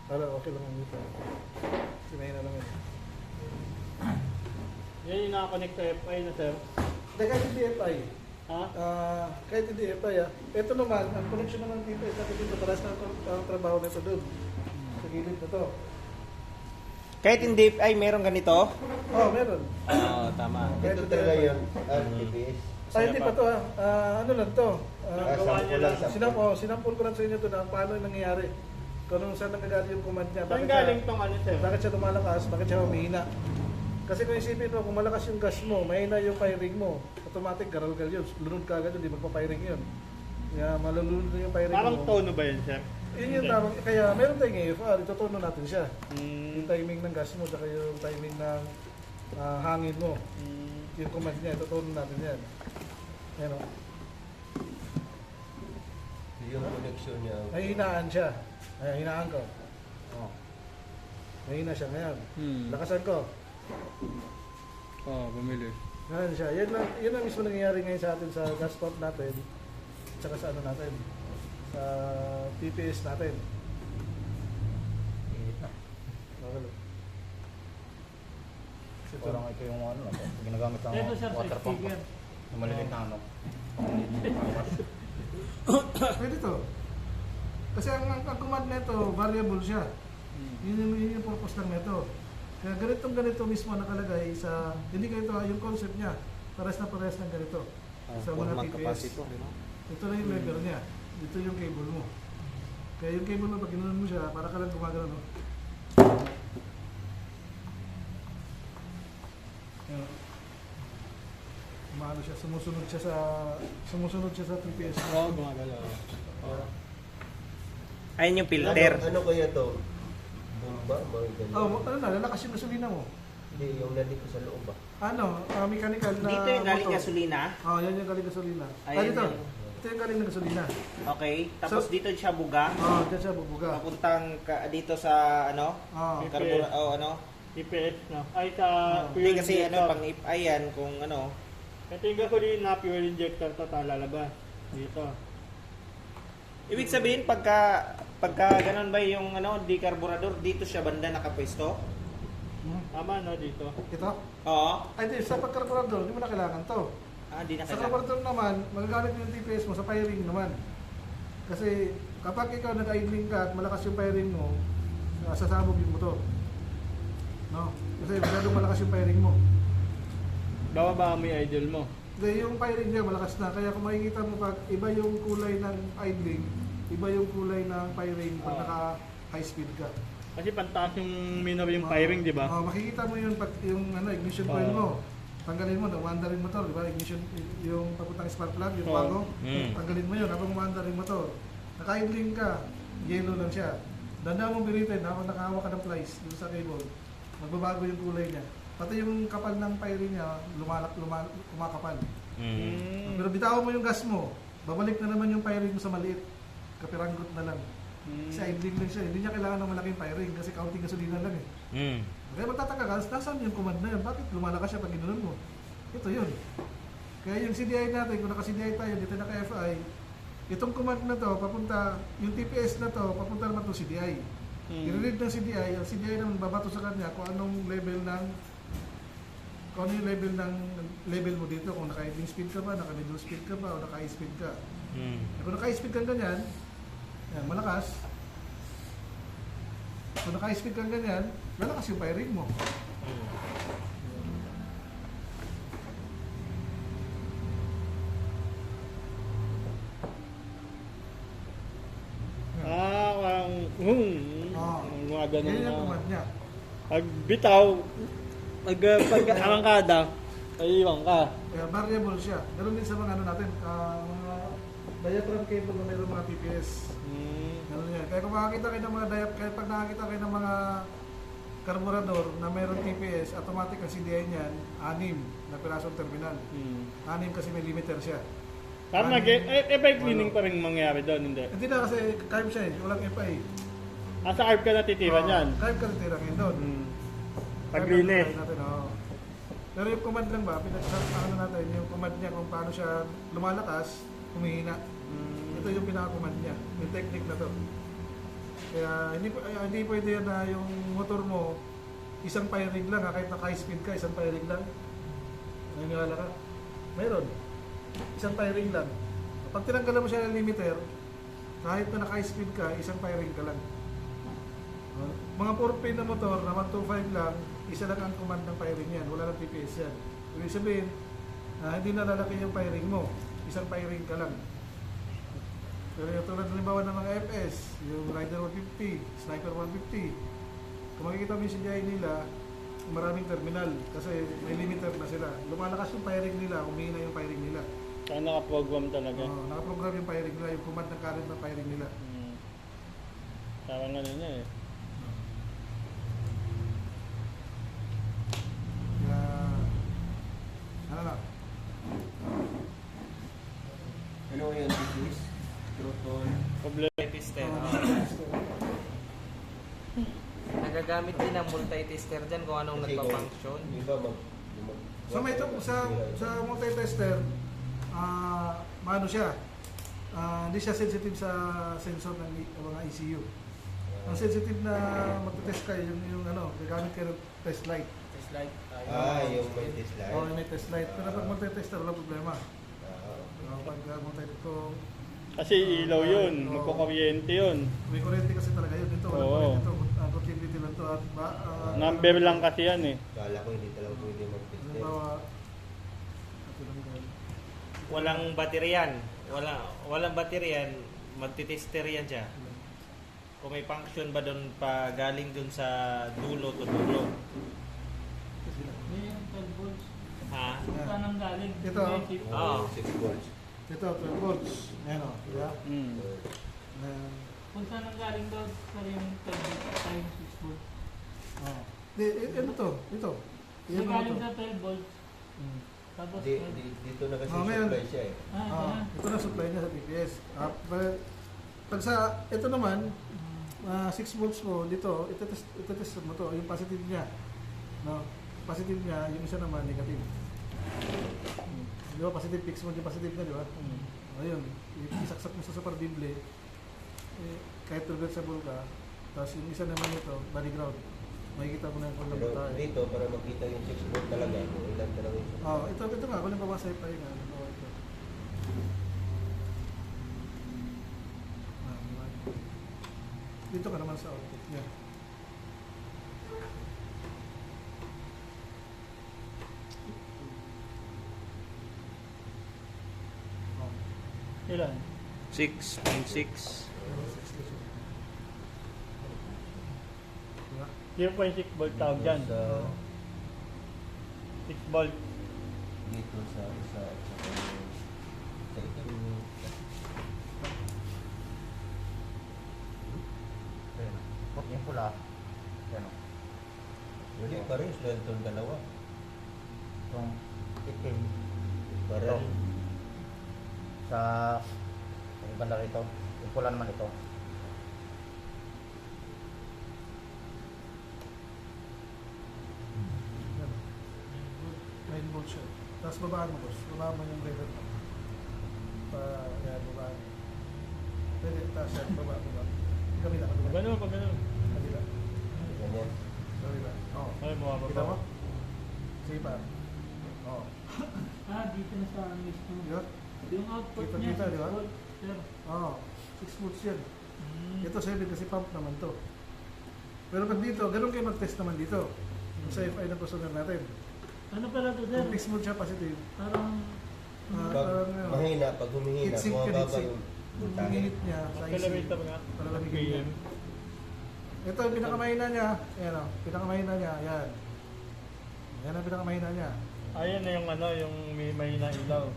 Para okay lang ang ito. Kasi mahina lang yun. Yan yung nakakonect sa FI na sir. Kahit hindi FI. Ha? Kahit hindi FI ito naman, ang connection naman dito, natin dito, paras na ang trabaho nito doon. Sa gilid na to. Kahit hindi, ay meron ganito? Oh, meron. Oo, tama. Kahit Ito hindi talaga FI. yun, TPS. Hindi pa to ano lang to. Sample lang, sample. Sinampol ko lang sa inyo to na paano yung nangyayari. Kung saan nangyayari yung command niya. Saan galing tong ano sir? Bakit siya lumalakas? Bakit siya humihina? Kasi kung isipin mo, kung malakas yung gas mo, mahina yung firing mo, automatic garal-gal yun. Lunod ka agad yun, di magpa-firing yun. Kaya malulunod na yung firing Parang mo. tono ba yun sir? Yun yung tamang, kaya meron tayong AFR, itutuno natin siya. Mm. Yung timing ng gas mo, saka yung timing ng hangin mo. Mm. Yung command niya, itutuno natin yan. Ayan o. Yung connection niya. May hinaan siya. Ay, hinaan ko. Oh. May hina siya ngayon. Lakasan ko. Bumili. Ngayon siya. Yan ang mismo nangyayari ngayon sa atin sa gas pump natin. Tsaka sa ano natin. Sa TPS natin. Init na. Okay. Parang ito yung ano, ginagamit ng Ito sir, sa water pump. speaker. Yung maliliit na ano. Pwede to. Kasi ang command nito, variable siya. Yun yung purpose lang nito. Kaya ganito mismo nakalagay sa, hindi ganito yung concept niya. Pares ng ganito. Sa mga TPS. Ito na yung level niya. Ito yung cable mo. Kaya yung cable mo, pag ginanon mo siya, para ka lang gumagano, no? Ayan. Umano siya, sumusunod siya sa TPS. Oo, gumagalaw. Ayun yung filter. Ano kaya to? Bomba? Mga ganyan? Oh, ano na, lalakas yung gasolina mo. Hindi, yung nandito sa loob ba? Ano, mechanical na Dito yung galing motor. gasolina. Oh, yan yung galing gasolina. Ayan Dito. yung- Ito yung galing na gasolina. Okay. Tapos So- dito siya buga. Oh, dyan siya bubuga. Papuntang dito sa ano? Oh. Karbura, ano? TPS na. Ay, sa Hindi kasi ano, injector. pang ayan kung ano. Ito yung gasolina, fuel injector to, talalabas. Dito. Ibig sabihin pagka ganun ba yung ano, decarburador, dito siya banda nakapwesto? Tama, no, dito. Ito? Oo. Ay, di, sa pagkarburador, hindi mo na kailangan to. Di na Sa kailangan. carburetor naman, magagamit mo yung TPS mo sa firing naman. Kasi kapag ikaw nag-idling ka at malakas yung firing mo, sasabog yung motor. No? Kasi masyadong malakas yung firing mo. Bawa ba may idle mo? Hindi, yung firing niya malakas na. Kaya kung makikita mo pag iba yung kulay ng idling, iba yung kulay ng firing pag Oo. naka high speed ka. Kasi pantaas yung minor yung firing, di ba? Makikita mo yun pag yung ignition coil Oo. mo. Tanggalin mo, umanda rin motor, di ba? Ignition, yung papuntang spark plug, yung Oo. bago. Mm. Tanggalin mo yun habang umanda rin motor. Naka-idling ka, yellow lang siya. Danda mong biritin, habang nakahawak ka ng plies dun sa cable, magbabago yung kulay niya. Pati yung kapal ng firing niya, kumakapal. Mm. Pero bitawan mo yung gas mo, babalik na naman yung firing mo sa maliit. Kapiranggot na lang. Kasi idling lang siya, hindi niya kailangan ng malaking firing kasi counting gasolina lang eh. Kaya magtataka ka, nasaan yung command na yun? Bakit lumalakas siya pag ginunan mo? Ito yun. Kaya yung CDI natin, kung naka-CDI tayo, dito naka-FI, itong command na to, papunta, yung TPS na to, papunta naman to CDI. I-read ng CDI, ang CDI naman babato sa kanya kung anong level ng kung ano yung level mo dito, kung naka-idling speed ka ba, naka-middle speed ka ba, o naka-high speed ka. Kung naka-high speed ka ganyan, yan, malakas. Kung naka-high speed ka ganyan, lalakas yung firing mo. Parang, mga ganun Yan yung na. command niya. Pag bitaw, pag-arangkada, ayun ka. Kaya variable siya. Ganun din sa mga ano natin, mga diaphragm cable na mayroong mga TPS. Ganun yan. Kaya kung makakita kayo ng mga kaya pag nakakita kayo ng mga karburador na mayroong TPS, automatic ang CDI niyan, 6 na pirasong terminal. 6 kasi may limiter siya. Parang FI cleaning pa rin mangyari doon, hindi? Hindi na kasi carb siya eh, walang FI. Sa carb ka natitira niyan. Carb ka natira ngayon doon. Paglinis. Natin, oo. Pero yung command lang ba, ano natin, yung command niya kung paano siya lumalakas, humihina. Ito yung pinaka-command niya, yung technique na to. Kaya hindi pwede yan na yung motor mo, isang firing lang, kahit naka-high speed ka, isang firing lang. Nangyala ka? Mayroon. Isang firing lang. Pag tinanggalan mo siya ng limiter, kahit na naka-high speed ka, isang firing ka lang. Mga 4-pin na motor na 125 lang, isa lang ang command ng firing yan. Wala lang TPS yan. Ibig sabihin, hindi na lalaki yung firing mo. Isang firing ka lang. Pero yung tulad halimbawa ng mga FS, yung Rider 150, Sniper 150, kung makikita mo yung CDI nila, maraming terminal kasi may limiter na sila. Lumalakas yung firing nila, humihina yung firing nila. Saan naka-program talaga? Nakaprogram yung firing nila, yung command ng current ng firing nila. Parang ano niya eh. Kaya, ano lang. Ano yun? This Proton. Problema. Multi-tester. Nagagamit din ng multi-tester dyan kung anong Kasi nagpa-function. kung Iba So may ito, sa multi-tester, maano siya, hindi siya sensitive sa sensor ng mga ECU. Ang sensitive na magte-test kayo, yung ano, gagamit kayo ng test light. Test light. yung may test light. O, may test light. Pero pag multi-tester, wala problema. Ah, Pag multi-tester, Kasi ilaw yun, magkukuryente yun. may kuryente kasi talaga yun. Ito, wala Oo. kuryente ito. Continuity lang ito. At Number lang kasi yan eh. Kala ko hindi talaga pwede mag-test. halimbawa, ito lang yun. Walang bateryan. Walang bateryan, magti-tester yan siya. Kung may function ba doon pa galing doon sa dulo to dulo. Yan yung 12 volts. Ha? Saan ang galing? Ito. Yung chip. Oo. 6 volts. Ito, 12 volts. Ayan o. Diba? Mm. Kung saan ang galing daw sa yung 12 volts times 6 volts. Di, ano to? Ito. Yung Yan galing ito. sa 12 volts. Hmm. Tapos, Dito na kasi Ngayon. supply siya eh. Ito na supply niya sa TPS. Pag sa, ito naman, 6 volts mo dito, ito mo to, yung positive niya. No? Positive niya, yung isa naman negative. Di ba, positive fix mo yung positive niya, di ba? Ayun, isaksak mo sa super bimble, kahit reversible ka, tapos yung isa naman ito, body ground. Makikita mo na yung kung Pero tayo. dito, para makita yung 6 volt talaga, kung ilan talaga yung 6 volt. Ito nga, kung yung pabasay pa yun. Ito. Diba? Dito ka naman sa output niya. Ilan? 6.6. Diba? 0.6 volt tawag dyan. Sa, 6 volt. dito sa isa at saka sa ito. Ayan. Huwag yung pula. Ayan o. Hindi, parehas lang itong dalawa. Itong itim. Parang, Sa yung banda rito. Yung pula naman ito. Yan. 9 volts siya. Tapos babaan mo, boss. Babaan mo yung level mo. Yan, babaan. Pwede, taas yan. Baba. Kabila. Ganun, pag ganun. Kabila. ganyan. Kabila. Oo. Ay, bumaba Kita mo? pa. Sige pa. Oo. dito na sa mismo. Yun. Yung output Kita- niya, kita, di ba? 6 volts. Sir. Oo. 6 volts yan. Mm. Ito 7 kasi pump naman to. Pero pag dito, ganun kayo mag-test naman dito. Yung sa FI na customer natin. Ano pala to, sir? Kung 6 volts siya positive, Parang, Pag parang ano, mahina, pag humihina, heatsink ka, bumababa heatsink. yung Yung voltahe. init niya sa IC. Kilometer nga. Palalamigin niya. PM. Ito yung pinakamahina niya. Ayan o. Pinakamahina niya. Ayan. Ayan ang pinakamahina niya. Ayan na yung ano, yung may mahina ilaw.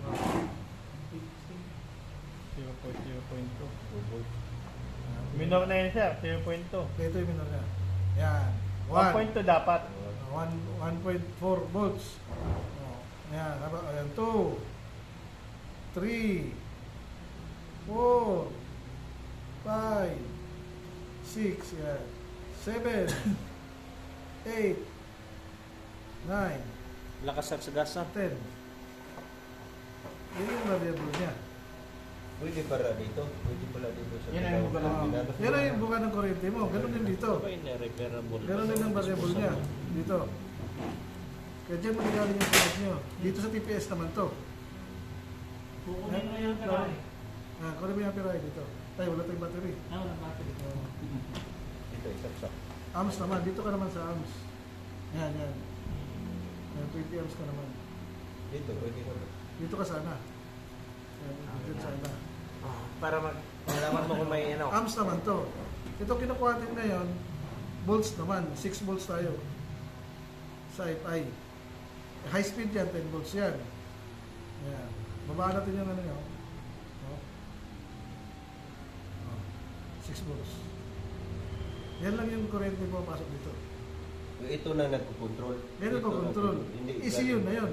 0.2. Minor na yun, sir. 0.2. Ito yung minor niya. Ayan. 1.2 dapat. 1.4 volts. Ayan. Ayan. 2, 3, 4, 5, 6, yan. 7, 8, 9, Lakas sa gas na. 10. Yan yung variable niya. Pwede para dito, pwede pala dito sa Yan ang buka ng Yan ang yung buka ng kuryente mo. Ganun din dito. Ito ay repairable. Ganun din ang variable niya. Dito. Kaya dyan mo nagaling yung charge nyo. Dito sa TPS naman to. kukunin mo yung karay. Kunin mo yung apiray dito. Ay, wala tayong battery. Walang battery. Dito, isaksak. Amps naman. Dito ka naman sa amps. Yan, yan. Yan, 20 amps ka naman. Dito, pwede naman. Dito ka sana. Yan, dito sana. Para malaman mo kung may ano. Amps naman to. Ito kinukuha natin ngayon, volts naman. 6 volts tayo. Sa FI. High speed yan, 10 volts yan. Yan. Babaan natin yung ano yun. Oh. 6 volts. Yan lang yung kuryente po pasok dito. Ito na nagko-control. Yan ang control. ECU na yun.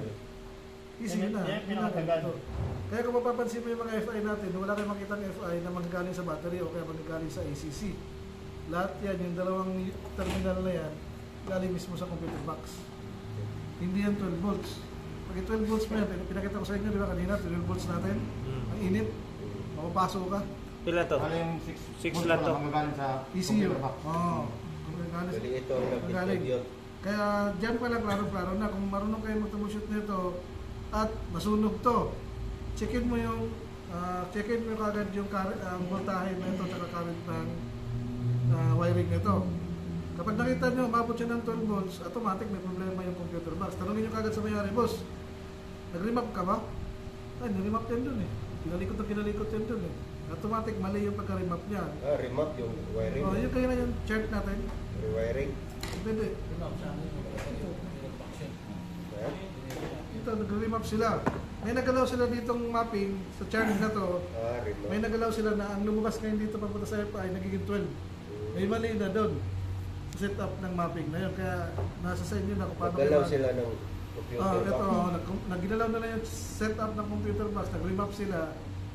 Easy na. Yan, Yun na pinakatagal. ganito. Kaya kung mapapansin mo yung mga FI natin, wala kayong makita ng FI na manggagaling sa battery o kaya manggagaling sa ACC. Lahat yan, yung dalawang terminal na yan, galing mismo sa computer box. Hindi yan 12 volts. Pag 12 volts mo yan, pinakita ko sa inyo, di ba kanina, 12 volts natin, ang init, mapapasok ka. Pila to? Ano yung 6 lang to. Magagaling sa ECU. computer box. Oo. Bali ito ang Magaling. nag-distribute. Kaya dyan pa lang klaro-klaro na kung marunong kayo mag-troubleshoot nito at masunog to, checkin mo yung kagad yung voltahe na ito at current ng wiring nito. Kapag nakita nyo, umabot siya ng 12 volts, automatic may problema yung computer box. Tanungin nyo kagad sa mayari, boss, nag-remap ka ba? Ay, nag-remap yan dun eh. Kinalikot yan dun eh. Automatic mali yung pagka-remap niya. Remap yung wiring. Oh, yun kaya na yung chart natin. Rewiring. Pwede. Ito, nag-remap sila. May nagalaw sila ditong mapping sa chart na to. Remap. May nagalaw sila na ang lumabas ngayon dito papunta sa FI, nagiging 12. May mali na doon. Set up ng mapping na yun. Kaya nasa sa inyo na kung paano Naggalaw kayo- sila ng computer ito, box. nagginalaw na yung setup ng computer box, nag-remap sila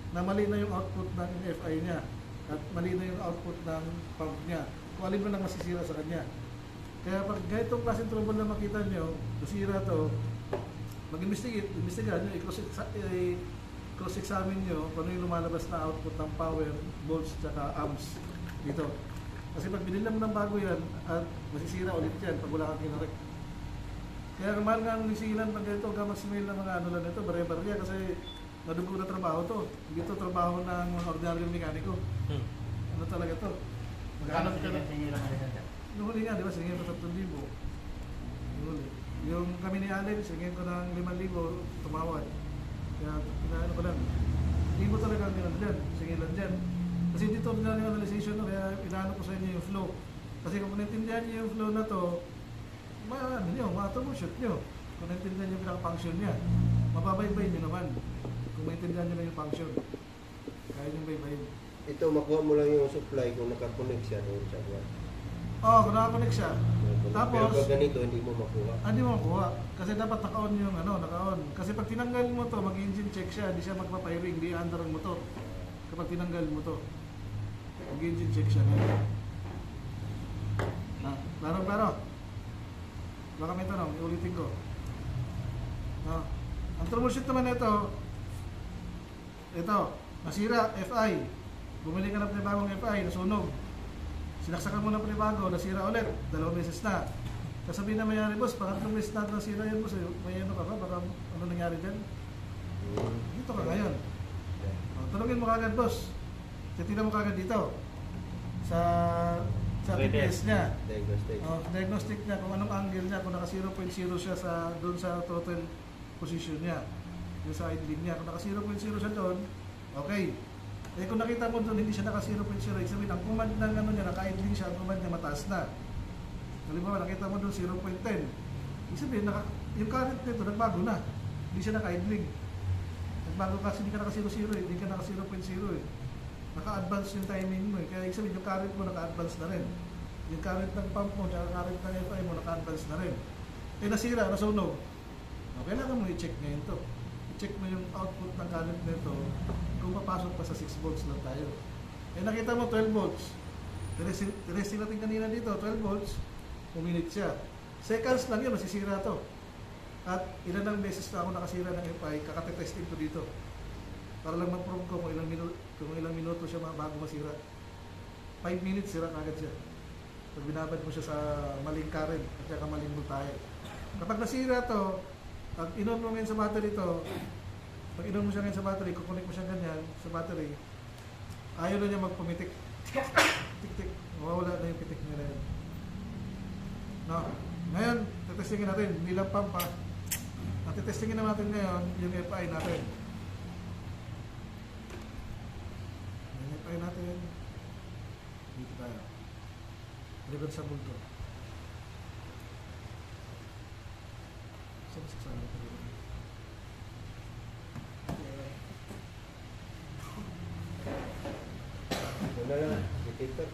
na mali na yung output ng FI niya at mali na yung output ng pump niya. Kung alin mo lang masisira sa kanya. Kaya pag ganitong klaseng trouble na makita nyo, nasira to, investigahan nyo, i-cross-examine nyo kung ano yung lumalabas na output ng power, volts, tsaka amps dito. Kasi pag binilang mo ng bago yan, at masisira ulit yan pag wala kang kinarek. Kaya mahal nga ng isilan pag ganito, hanggang mag-smell ng mga ano lang ito, barya-barya kasi madugo na trabaho to. Hindi to trabaho ng mga ordinaryong mekaniko. Ano talaga to? Maghanap ka na. Nung huli nga, di ba, singin ko 3,000. Nung huli. Yung kami ni Allen, singin ko ng 5,000, tumawad. Kaya pinaano ko lang. Hindi mo talaga ang ganun dyan, singin lang dyan. Kasi dito ordinary analyzation, kaya pinaano ko sa inyo yung flow. Kasi kung naintindihan niyo yung flow na to, ma-troubleshoot nyo. Kung naintindihan nyo yung pinaka-function niya, mababaybay nyo naman. Kung maintindihan nyo lang yung function, kaya nyo baybayin. Ito, makuha mo lang yung supply kung nakakonect siya doon sa buwan. Oo, kung nakakonect siya. Pero Tapos, pag ganito, hindi mo makuha. hindi mo makuha. Kasi dapat naka-on yung naka-on. Kasi pag tinanggal mo to, mag-engine check siya, hindi siya magpapiring, hindi under ang motor. Kapag tinanggal mo to, mag-engine check siya. Laro. Baka may tanong, iulitin ko. Ang troubleshoot naman ito, nasira, FI. Bumili ka ng panibagong FI, nasunog. Sinaksakan mo ng panibago, nasira ulit, 2 beses na. Sasabihin na mayari, boss, pangatlong beses na nasira yan, boss. May ano ka ba? Baka ano nangyari dyan? Dito ka ngayon. Tanungin mo kagad, boss. Titignan mo kagad dito. Sa TPS niya. Diagnostic. Diagnostic niya kung anong angle niya, kung naka 0.0 siya doon sa throttle position niya. Yung sa idling niya. Kung naka 0.0 siya doon, okay. Eh kung nakita mo doon hindi siya naka 0.0, ibig sabihin ang command ng ano niya, naka-idling siya, ang command niya mataas na. Halimbawa, nakita mo doon 0.10. Ibig sabihin, yung current nito nagbago na. Hindi siya naka-idling. Nagbago kasi hindi ka naka 0.0 hindi ka naka 0.0 eh. Naka-advance yung timing mo eh. Kaya ibig sabihin, yung current mo naka-advance na rin. Yung current ng pump mo, tsaka current ng FI mo, naka-advance na rin. Eh nasira, nasunog. Kailangan mo i-check ngayon to. I-check mo yung output ng current nito kung papasok pa sa 6 volts lang tayo. Eh nakita mo 12 volts. Tinesting natin kanina dito, 12 volts, uminit siya. Seconds lang yun, masisira to. At ilan ng beses na ako nakasira ng FI, kakatitesting ko dito. Para lang mag-prove ko kung ilang minuto siya bago masira. 5 minutes, sira agad siya. Pag binabad mo siya sa maling current at saka maling voltahe. Kapag nasira to, pag inon mo ngayon sa battery to, pag inon mo siya ngayon sa battery, kukunik mo siya ganyan sa battery, ayaw na niya magpumitik. Tik-tik. Mawawala na yung pitik niya na yun. No. Ngayon, tetestingin natin, hindi lang pump ha. Ang tetestingin natin ngayon, yung FI natin. Yung FI natin, dito tayo. Liban sa bulto. Saan sa sana ito? Ito na lang, indicator.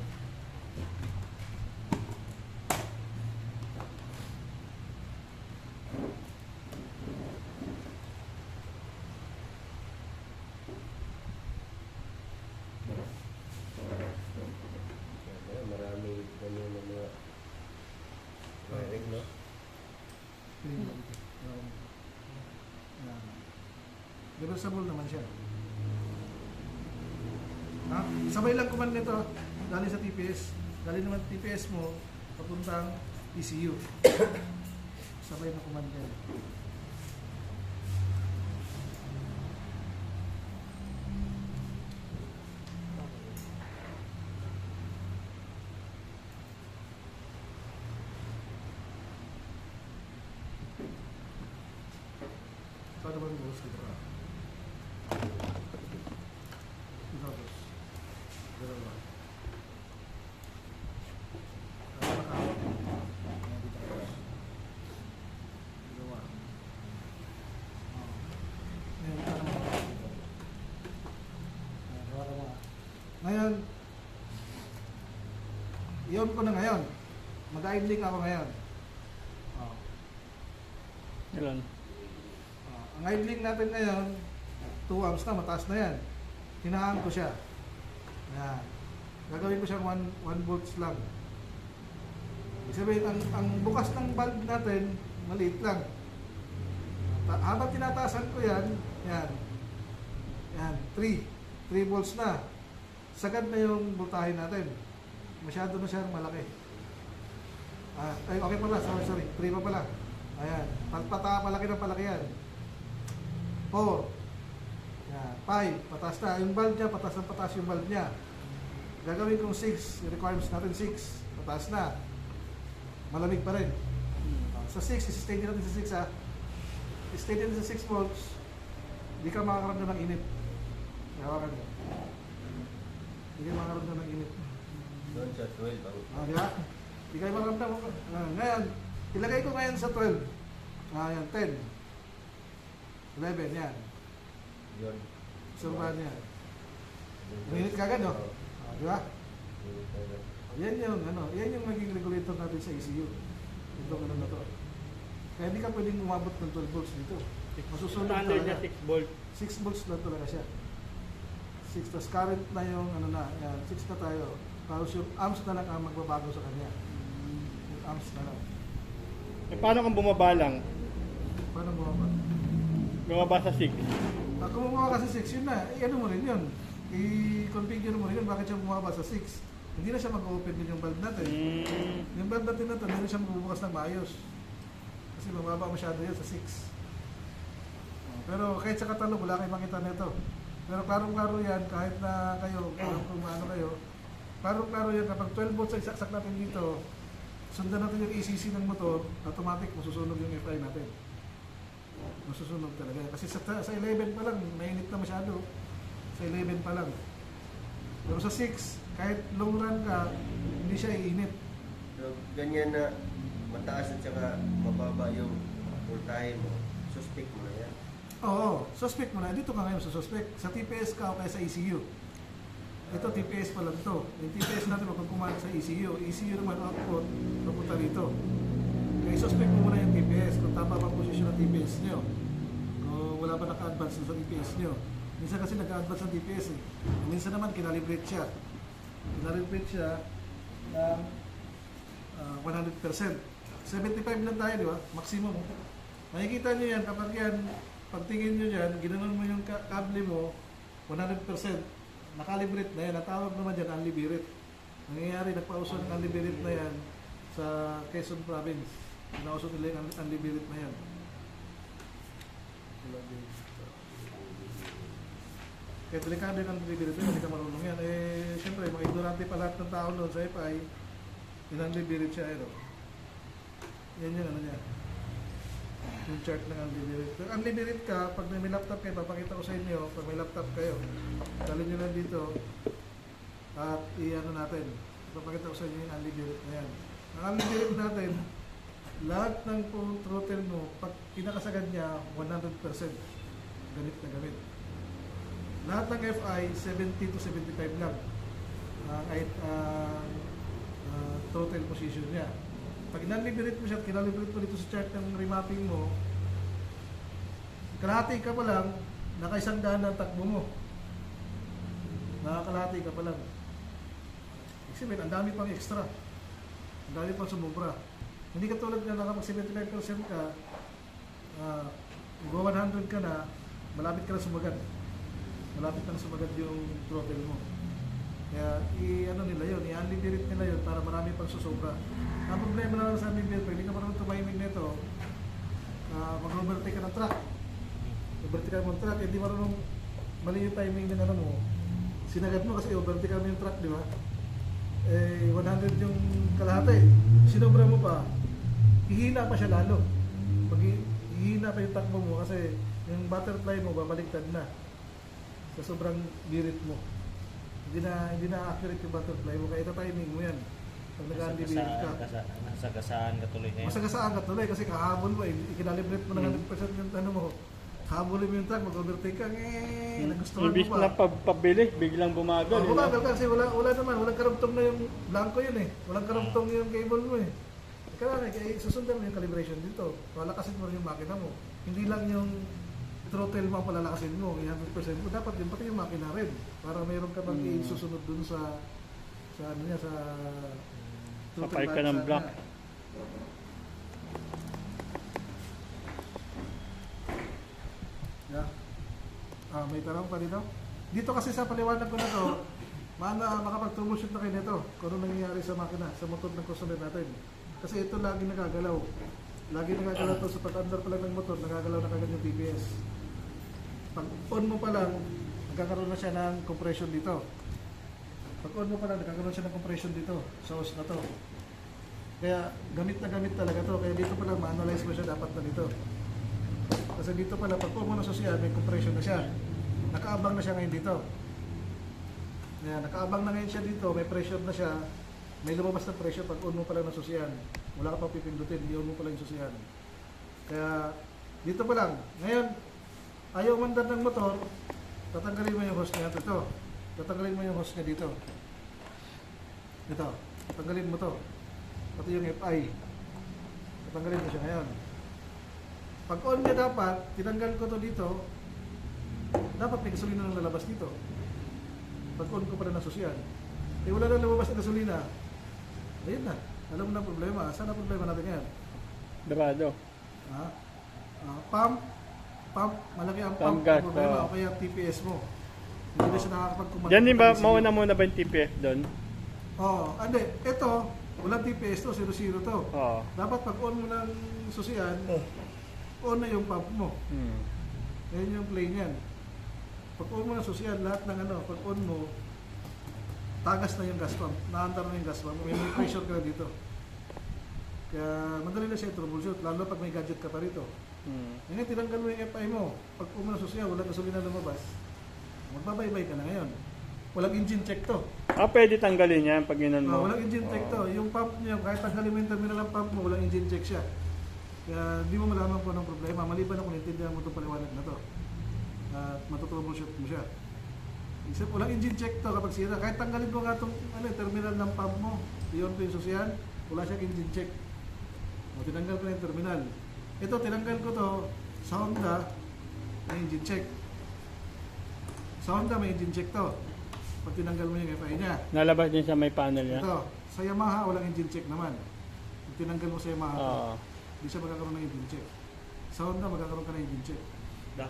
Piling mo dito. Yan. Reversible naman siya. Ha? Sabay lang command nito. Galing sa TPS. Galing naman TPS mo, papuntang ECU. Sabay na command yan. Paano ba yung boss dito ka? Ito, boss. Dalawa. Nakakawak. Ayan, dito ka, boss. Dalawa. Ayan, ito naman ako dito. Ayan, hawakan mo. Ngayon, i-on ko na ngayon. Mag-idling ako ngayon. Oh. Ilan? Ang idling natin ngayon, 2 amps na, mataas na yan. Hinahaan ko siya. Ayan. Gagawin ko siya 1 volts lang. Ibig sabihin, ang bukas ng bulb natin, maliit lang. Habang tinataasan ko yan, yan. Yan, 3 volts na. Sagad na yung voltahe natin. Masyado na siyang malaki. Ay, okay pala, sorry, 3 pa pala. Ayan, palaki ng palaki yan. 4. Yan, 5, pataas na. Yung bulb niya, pataas na pataas yung bulb niya. Gagawin kong 6, yung requirements natin 6, pataas na. Malamig pa rin. Sa 6, i-stay din natin sa 6 ha. I-stay din sa 6 volts, hindi ka makakaramdam ng init. Hawakan mo. Hindi ka makakaramdam ng init. Doon sa 12 ang Di ba? Hindi kayo makaramdam. Ngayon, ilagay ko ngayon sa 12. Yan, 10. 11, yan. yun. Obserbahan niya. Uminit ka agad, no? Di ba? Yan yung maging regulator natin sa ECU. Ito ganun na to. Kaya hindi ka pwedeng umabot ng 12 volts dito. Masusunod Standard talaga. na 6 volt. 6 volts lang talaga siya. 6 plus current na yung ano na, yan, 6 na tayo. Tapos yung amps na lang ang magbabago sa kanya. Yung amps na lang. Eh, paano kung bumaba lang? Paano bumaba? Bumaba sa 6. Kung bumaba ka sa 6, yun na. Ano mo rin yun. I-configure mo rin yun. Bakit siya bumaba sa 6? Hindi na siya mag-open din yung bulb natin. Yung bulb natin na ito, hindi na siya magbubukas ng maayos. Kasi mababa masyado yun sa 6. Pero kahit sa katalog, wala kayong makita nito. Pero klarong-klaro yan, kahit na kayo, kung maano kayo, klarong-klaro yan, kapag 12 volts ang isaksak natin dito, sundan natin yung ECC ng motor, automatic masusunog yung FI natin. Masusunog talaga. Kasi sa 11 pa lang, mainit na masyado. Sa 11 pa lang. Pero sa 6, kahit long run ka, hindi siya iinit. So, ganyan na mataas at saka mababa yung voltahe mo. Suspect mo na yan. Oo, suspect mo na. Dito ka ngayon sa suspect. Sa TPS ka o kaya sa ECU. Ito, TPS pa lang ito. Yung TPS natin magkukumanda sa ECU. ECU naman output, papunta dito. Kaya suspect mo muna yung TPS. Kung tama pa posisyon ng TPS nyo. Kung wala pa naka-advance sa TPS nyo. Minsan kasi naka-advance ang TPS eh. Minsan naman kinalibrate siya. Kinalibrate siya ng 100%. 75 lang tayo, di ba? Maximum. Makikita nyo yan kapag yan, pagtingin nyo dyan, ginanon mo yung kable mo, 100%. Nakalibrate na yan. Ang tawag naman dyan, unlibrate. Nangyayari, nagpauso ng unlibrate na yan sa Quezon Province. Pinauso nila yung unlibrate na yan. Kaya delikado yung unlibrate na, hindi ka marunong yan. Eh, siyempre, mga ignorante pa lahat ng tao doon sa FI, in-unlibrate siya, eh, no? Yan yung ano niya. Yung chart ng unlibrate. Pag unlibrate ka, pag may laptop kayo, papakita ko sa inyo, pag may laptop kayo, dalhin nyo lang dito, at i-ano natin, papakita ko sa inyo yung unlibrate na yan. Ang unlibrate natin, lahat ng throttle mo, pag pinakasagad niya, 100% gamit na gamit. Lahat ng FI, 70 to 75 lang. Throttle position niya. Pag in-unlibrate mo siya at kinalibrate mo dito sa chart ng remapping mo, kalahati ka pa lang, naka-100 ang takbo mo. Nakakalahati ka pa lang. Kasi ang dami pang extra. Ang dami pang sumubra. Hindi ka tulad na nakapag 75% ka, go 100 ka na, malapit ka na sumagat. Malapit na sumagat yung throttle mo. Kaya ano nila yun, i-unlimited nila yun para marami pang susobra. Ang problema na lang sa amin dito, hindi ka marunong tumahimik nito, mag-overtake ka ng truck. Overtake ka ng truck, hindi marunong mali yung timing ng ano mo. Sinagat mo kasi overtake ka mo yung truck, di ba? 100 yung kalahati. Sinobra mo pa, hihina pa siya lalo. Pag hihina pa yung takbo mo kasi yung butterfly mo babaliktad na sa sobrang birit mo. Hindi na accurate yung butterfly mo, kaya timing mo yan. Pag nag-unlimited ka, Masagasaan ka tuloy ngayon. masagasaan ka tuloy kasi kahabol mo, ikinalibrate mo ng 100% yung ano mo. Habulin mo yung truck, mag-overtake ka, nagustuhan mo Ibig pa. na pabili, biglang bumagal. Oh, bumagal ka kasi wala naman, walang karugtong na yung blanco yun eh. Walang karugtong yung cable mo eh. Kaya susundan mo yung calibration dito. Palakasin mo rin yung makina mo. Hindi lang yung throttle mo ang palalakasin mo, 100% mo. Dapat yung pati yung makina rin. Para mayroon ka pang susunod dun sa ano niya, sa Papay ka ng block. Yeah. May tarong pa dito. Dito kasi sa paliwanag ko na to, makapag-troubleshoot na kayo nito kung ano nangyayari sa makina, sa motor ng customer natin. Kasi ito lagi nagagalaw. Lagi nagagalaw to sa pag-under pa lang ng motor, nagagalaw na kagad yung TPS. Pag on mo pa lang, nagkakaroon na siya ng compression dito. Pag on mo pa lang, nagkakaroon siya ng compression dito sa hose na to. Kaya gamit na gamit talaga to. Kaya dito pa lang ma-analyze mo siya, dapat na dito. Kasi dito pala, pag on mo na siya, may compression na siya. Nakaabang na siya ngayon dito. Ayan, nakaabang na ngayon siya dito, may pressure na siya. May lumabas na pressure pag on mo pa lang ng susiyan. Wala ka pa pipindutin, hindi on mo pa lang yung susiyan. Kaya dito pa lang. Ngayon, ayaw mandar ng motor, tatanggalin mo yung hose niya. Ito. Tatanggalin mo yung hose niya dito. Ito. Tatanggalin mo to. Pati yung FI. Tatanggalin mo siya ngayon. Pag on niya dapat, tinanggal ko to dito, dapat may gasolina nang lalabas dito. Pag on ko pa rin ng susiyan. Wala nang lumabas na gasolina. Ayun na. Alam mo na ang problema. Saan ang problema natin yan? Dorado. Pump, malaki ang Pump pump gas, problema oo. o kaya TPS mo. Hindi na siya nakakapag-command. Diyan din ba, mauna muna ba yung TPF doon? Hindi. Ito, walang TPS to, 0-0 to. Oo. Dapat pag on mo ng susiyan, on na yung pump mo. Yan yung play niyan. Pag on mo ng susiyan, lahat ng pag on mo, tagas na yung gas pump. Naandar na yung gas pump. May pressure ka na dito. Kaya madali na siya troubleshoot, lalo pag may gadget ka pa rito. Ngayon, tinanggal mo yung FI mo. Pag on mo ng susiyan, walang gasolina lumabas. Magbabaybay ka na ngayon. Walang engine check to. Pwede tanggalin yan pag ginan mo. Walang engine check to. Yung pump niya, kahit tanggalin mo yung terminal ng pump mo, walang engine check siya. Kaya di mo malaman kung anong problema. Maliban na kung naintindihan mo itong paliwanag na to. At matutroubleshoot mo siya. Isip, walang engine check to kapag sira. Kahit tanggalin ko nga itong terminal ng pump mo, iyon ko yung susiyan, wala siyang engine check. Tinanggal ko na yung terminal. Ito, tinanggal ko to sa Honda, may engine check. Sa Honda, may engine check to. Pag tinanggal mo yung FI niya. Nalabas din sa may panel niya. Ito, sa Yamaha, walang engine check naman. Pag tinanggal mo sa Yamaha, Oo. hindi siya magkakaroon ng engine check. Sa Honda, magkakaroon ka ng engine check.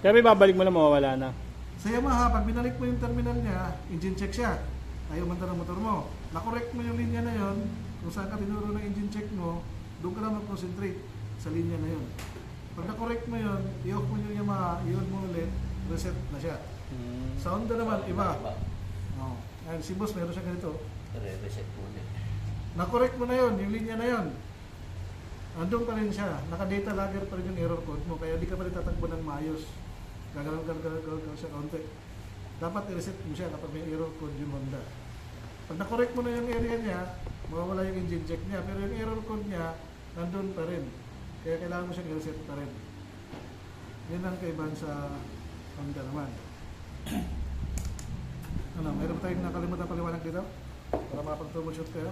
Kaya may babalik mo lang, mawawala na. Sa Yamaha, pag binalik mo yung terminal niya, engine check siya. Ayaw manta ng motor mo. Nakorek mo yung linya na yon, kung saan ka tinuro ng engine check mo, doon ka na mag-concentrate sa linya na yon. Pag nakorek mo yon, i-off mo yung Yamaha, i-on mo ulit, reset na siya. Sa Honda naman, iba. Ayan, si boss, meron siya ganito. Re-reset muna. Nakorek mo na yon, yung linya na yon. Andun pa rin siya. Naka-data logger pa rin yung error code mo, kaya di ka pa rin tatakbo ng maayos. Gagalaw siya kaunti. Dapat i-reset mo siya kapag may error code yung Honda. Pag na-correct mo na yung area niya, mawawala yung engine check niya. Pero yung error code niya, nandun pa rin. Kaya kailangan mo siyang i-reset pa rin. Yan ang kaibahan sa Honda naman. Mayroon tayong nakalimutan paliwanag dito? Para makapag-troubleshoot kayo?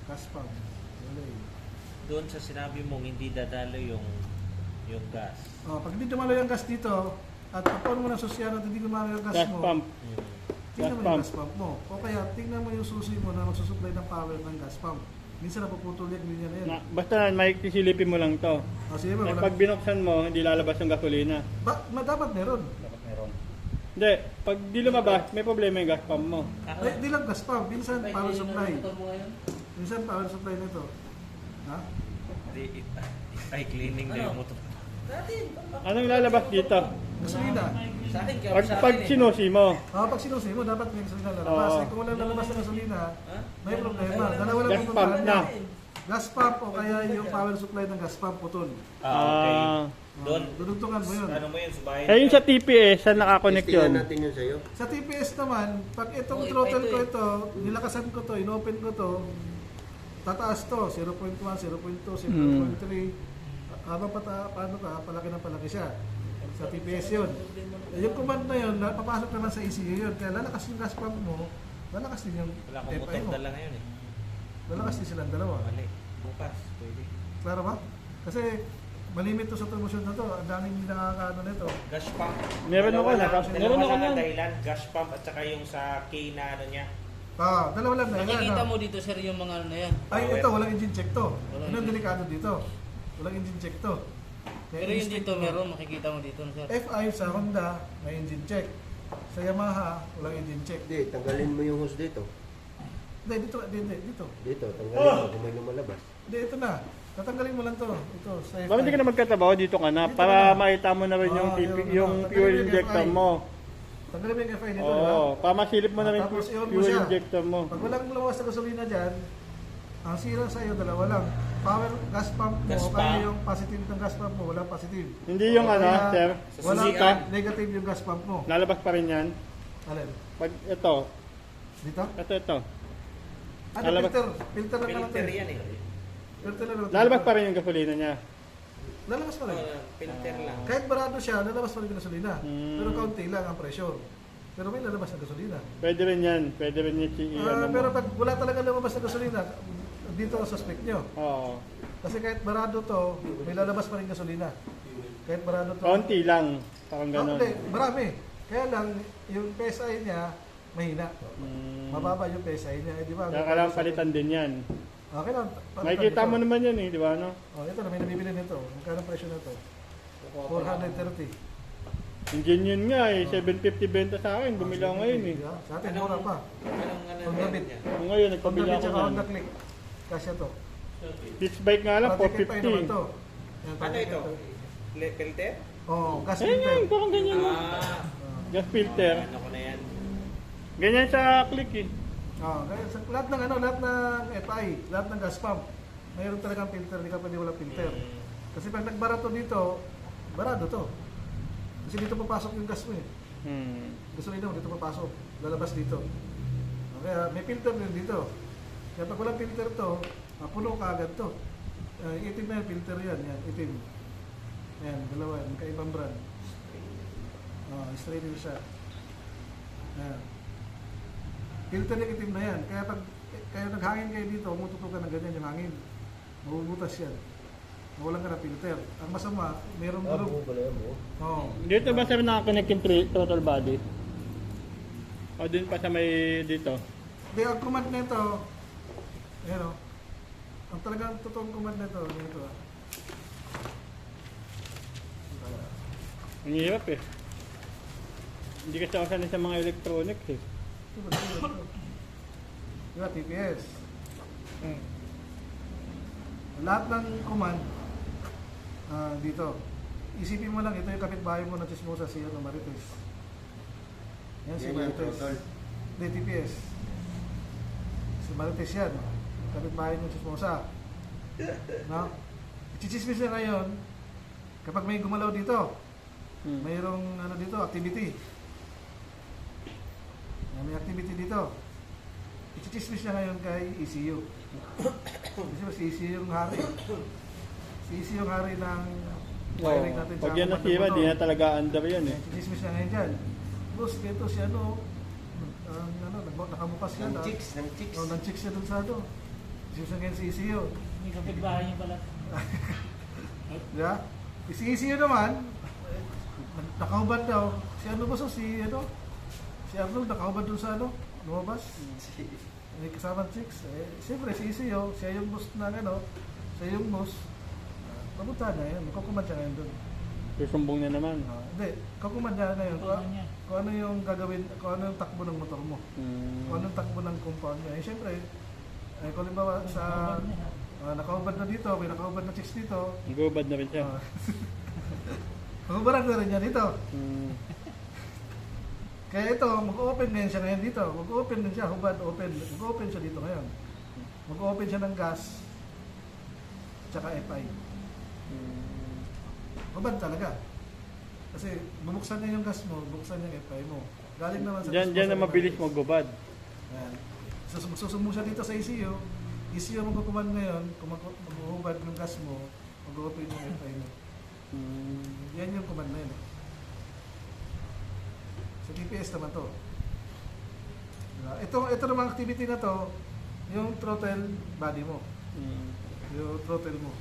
Gas pump. Doon sa sinabi mong hindi dadalo yung gas. Pag hindi dumalo yung gas dito, at pag mo na susyan at hindi dumalo yung gas Gas mo, pump. tingnan mo yung gas pump mo. O kaya tingnan mo yung susi mo na magsusupply ng power ng gas pump. Minsan napuputol yung linya na yan. Basta may kisilipin mo lang to. Sige ba, At wala. pag binuksan mo, hindi lalabas yung gasolina. Dapat meron. Dapat meron. Hindi, pag di lumabas, may problema yung gas pump mo. Ay, di lang gas pump. Minsan power supply. Motor mo ngayon? Minsan power supply nito. Ha? Ay, cleaning na yung motor. Anong lalabas dito? Gasolina. Sa akin, kaya sa Pag akin eh. sinusi mo. Pag sinusi mo, dapat may gasolina lalabas. Oo. Kung walang lalabas na gasolina, may problema. Ay, Dalawa lang gas pump pupuntahan na. niya. Gas pump o kaya yung power supply ng gas pump putol. Okay. Doon. Dudugtungan mo yun. Ano mo yun, subahin? Eh yung sa TPS, saan nakakonect Testingan yun? natin yun sa'yo. Sa TPS naman, pag itong Oh, throttle ito ko eh. ito, nilakasan ko to, inopen ko to, tataas to, 0.1, 0.2, 0.3. Habang paano ka, palaki ng palaki siya. Sa TPS yun. Yung command na yun, papasok naman sa ECU yun. Kaya lalakas yung gas pump mo, lalakas din yung Wala akong FI motor mo. dala ngayon eh. Lalakas din silang dalawa. Mali. Bukas, pwede. Klaro ba? Kasi malimit to sa promotion na to. Ang daming nakakaano nito. Gas pump. Meron ako na. Meron ako na. dahilan. Gas pump at saka yung sa K na ano niya. Dalawa lang na yan. Makikita ano? mo dito sir yung mga ano na yan. Ay, ito, walang engine check to. Walang Ano ang engine. delikado dito? Walang engine check to. Kaya Pero yung instinct dito mo, meron, makikita mo dito sir. FI sa Honda, may engine check. Sa Yamaha, walang engine check. Hindi, tanggalin mo yung hose dito. Hindi, dito. Dito, tanggalin mo kung may lumalabas. Hindi, ito na. Tatanggalin mo lang to. Ito, sa FI. Bakit hindi ka na magtatrabaho dito ka na? Dito Para ka na. makita mo na rin yung, Oo, yung tanggalin fuel yung injector FI. mo. Tanggalin mo yung FI nito, di ba? Oo, para masilip mo na rin Tapos i-on mo fuel siya. injector mo. Pag walang lumabas na gasolina dyan, ang sira sa iyo, dalawa lang. Power gas pump mo, Gas o kaya pump. yung positive ng gas pump mo, wala positive. Hindi yung ano, Kaya sir, Wala susika. negative yung gas pump mo. Lalabas pa rin yan. Alin? Pag ito, Dito? ito. Ano, Lalabas- filter? Filter lang naman. Filter yan eh. Filter lang naman. Lalabas pa rin yung gasolina niya. Lalabas pa rin. Filter lang. Kahit barado siya, lalabas pa rin yung gasolina. Hmm. Pero kaunti lang ang pressure. Pero may lalabas na gasolina. Pwede rin yan. Pwede rin yung ano mo. Pero pag wala talaga lumabas na gasolina, dito ang suspect nyo. Oo. Kasi kahit barado to, may lalabas pa rin gasolina. Kahit barado to. Kaunti lang. Parang gano'n. Hindi, marami. Kaya lang, yung PSI niya, mahina. Mababa yung PSI niya. Di ba? Kaya kailangan palitan din yan. Okay lang. Makikita mo naman yan eh, di ba? No? Ito na, may nabibili nito. Magkano ang presyo na to? 430. Engine yun nga eh. 750 benta sa akin. Bumili ako ngayon eh. Diba? Sa atin, mura pa. Anong Honda Beat. niya? Kung ngayon, Honda nagpabili Beat ako tsaka Honda ng Click. Kasya to. pitch bike nga lang, Project pa naman to. 450. Yan, Ano project ito? ito. Filter? Oo, gas Ayun filter. yan, parang ganyan. Ah. Gas filter. Ano ko na yan? Ganyan sa click eh. Kaya sa lahat ng lahat ng FI, lahat ng gas pump, mayroon talagang filter, hindi ka pwede walang filter. Kasi pag nagbarato dito, barado to. Kasi dito papasok yung gas mo eh. Gasolina mo, dito papasok. Lalabas dito. Kaya may filter din dito. Kaya pag walang filter to, puno ka agad to. Itim na yung filter yan, itim. Yan, dalawa, magkaibang brand. Straight din siya. Yan. Filter yung itim na yan. Kaya pag naghangin kayo dito, umututukan ng ganyan yung hangin. Mabubutas yan. Mawalan ka ng filter. Ang masama, mayroong gulong. pala yan, buo. Oo. Dito ba sabi nakakonect yung throttle body? O dun pa sa may dito? Hindi, ang command nito, ayan o. Ang talagang totoong command nito, ganito. Ang hirap eh. Hindi kasi ako sanay sa mga electronics eh. Diba, TPS. Lahat ng command, dito. Isipin mo lang, ito yung kapitbahay mo na chismosa si Marites. Yan si Yan yung Marites. throttle. Hindi, TPS. Si Marites yan. Kapitbahay mo chismosa. No? Chichismis na ngayon, kapag may gumalaw dito, mayroong dito, activity. May activity dito. Chichismis na ngayon kay ECU. Kasi si ECU yung hari. Si ECU yung hari ng wiring natin. Pag sa yan command ng nasira, motor. di na talaga under yan eh. Chismis na ngayon dyan. Boss, dito si nakabukas yan. Ng chicks, ng chicks. Ng chicks siya dun sa Chismis na ngayon si ECU. May kapitbahay niyo pala. Diba? Si ECU naman, nakahubad daw. Si Si Arnold, nakahubad dun sa lumabas. may kasama chicks, siyempre si ECU, siya yung boss na siya yung boss. Papunta niya yun, kukumand siya ngayon doon. Susumbong na naman. Hindi, kukumand niya ngayon. Kukumand niya. Kung ano yung gagawin, kung ano yung takbo ng motor mo. Kung ano yung takbo ng compound niya. Siyempre, kung halimbawa sa nakaubad na dito, may nakaubad na chicks dito. Nagubad na rin siya. Magubarag na rin niya dito. Kaya ito, mag-open ngayon siya ngayon dito. Mag-open din siya, hubad, open. Mag-open siya dito ngayon. Mag-open siya ng gas, tsaka FI. Hubad talaga. Kasi bubuksan niya yung gas mo, bubuksan niya yung FI mo. Galing naman sa... Diyan na mabilis maggubad. Ayan. Susumo siya dito sa ECU. ECU ang magkukuman ngayon, kung mag-uhubad yung gas mo, mag-open yung FI mo. Yan yung command na yun. Sa TPS naman to. Ito namang activity na to, yung throttle body mo. Yung throttle mo.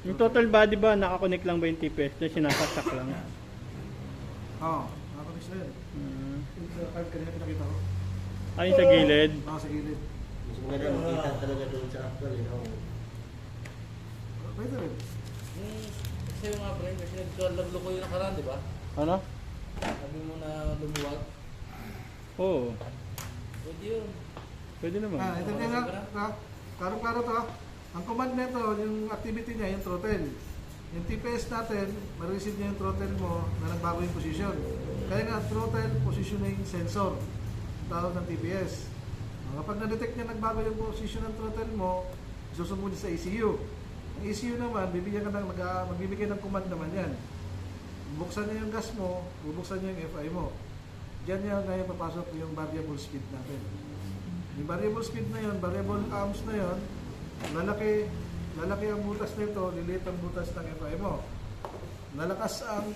Yung total body ba, nakakonect lang ba yung TPS na sinasasak lang? Oo, nakakonis na yun. Yung sa card kanina pinakita ko. Ayun sa gilid. Oo, sa gilid. Mas maganda makita talaga doon sa actual, Pwede rin. Kasi yung mga pre, kasi naglalaglo ko yung nakaraan, di ba? Ano? Sabi mo na lumuwag. Oo. Pwede yun. Pwede naman. Ito niya nga. Klaro-klaro to. Ang command nito, yung activity niya, yung throttle. Yung TPS natin, ma-receive niya yung throttle mo na nagbago yung position. Kaya nga, throttle positioning sensor. Tawag ng TPS. Kapag na-detect niya nagbago yung position ng throttle mo, susumunod sa ECU. Ang ECU naman, magbibigay ng command naman yan. Bubuksan niya yung gas mo, bubuksan niya yung FI mo. Diyan niya ngayon papasok yung variable speed natin. Yung variable speed na yun, variable arms na yun, lalaki ang butas nito, liliit ang butas ng FI mo. Lalakas ang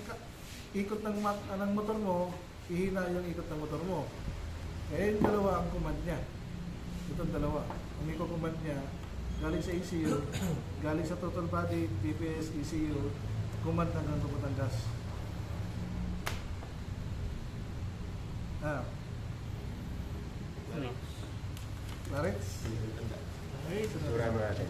ikot ng motor mo, ihina yung ikot ng motor mo. Kaya yung dalawa ang command niya. Itong dalawa. Ang i-command niya, galing sa ECU, galing sa total body, TPS, ECU, command hanggang papuntang gas. Clarence? Surama natin.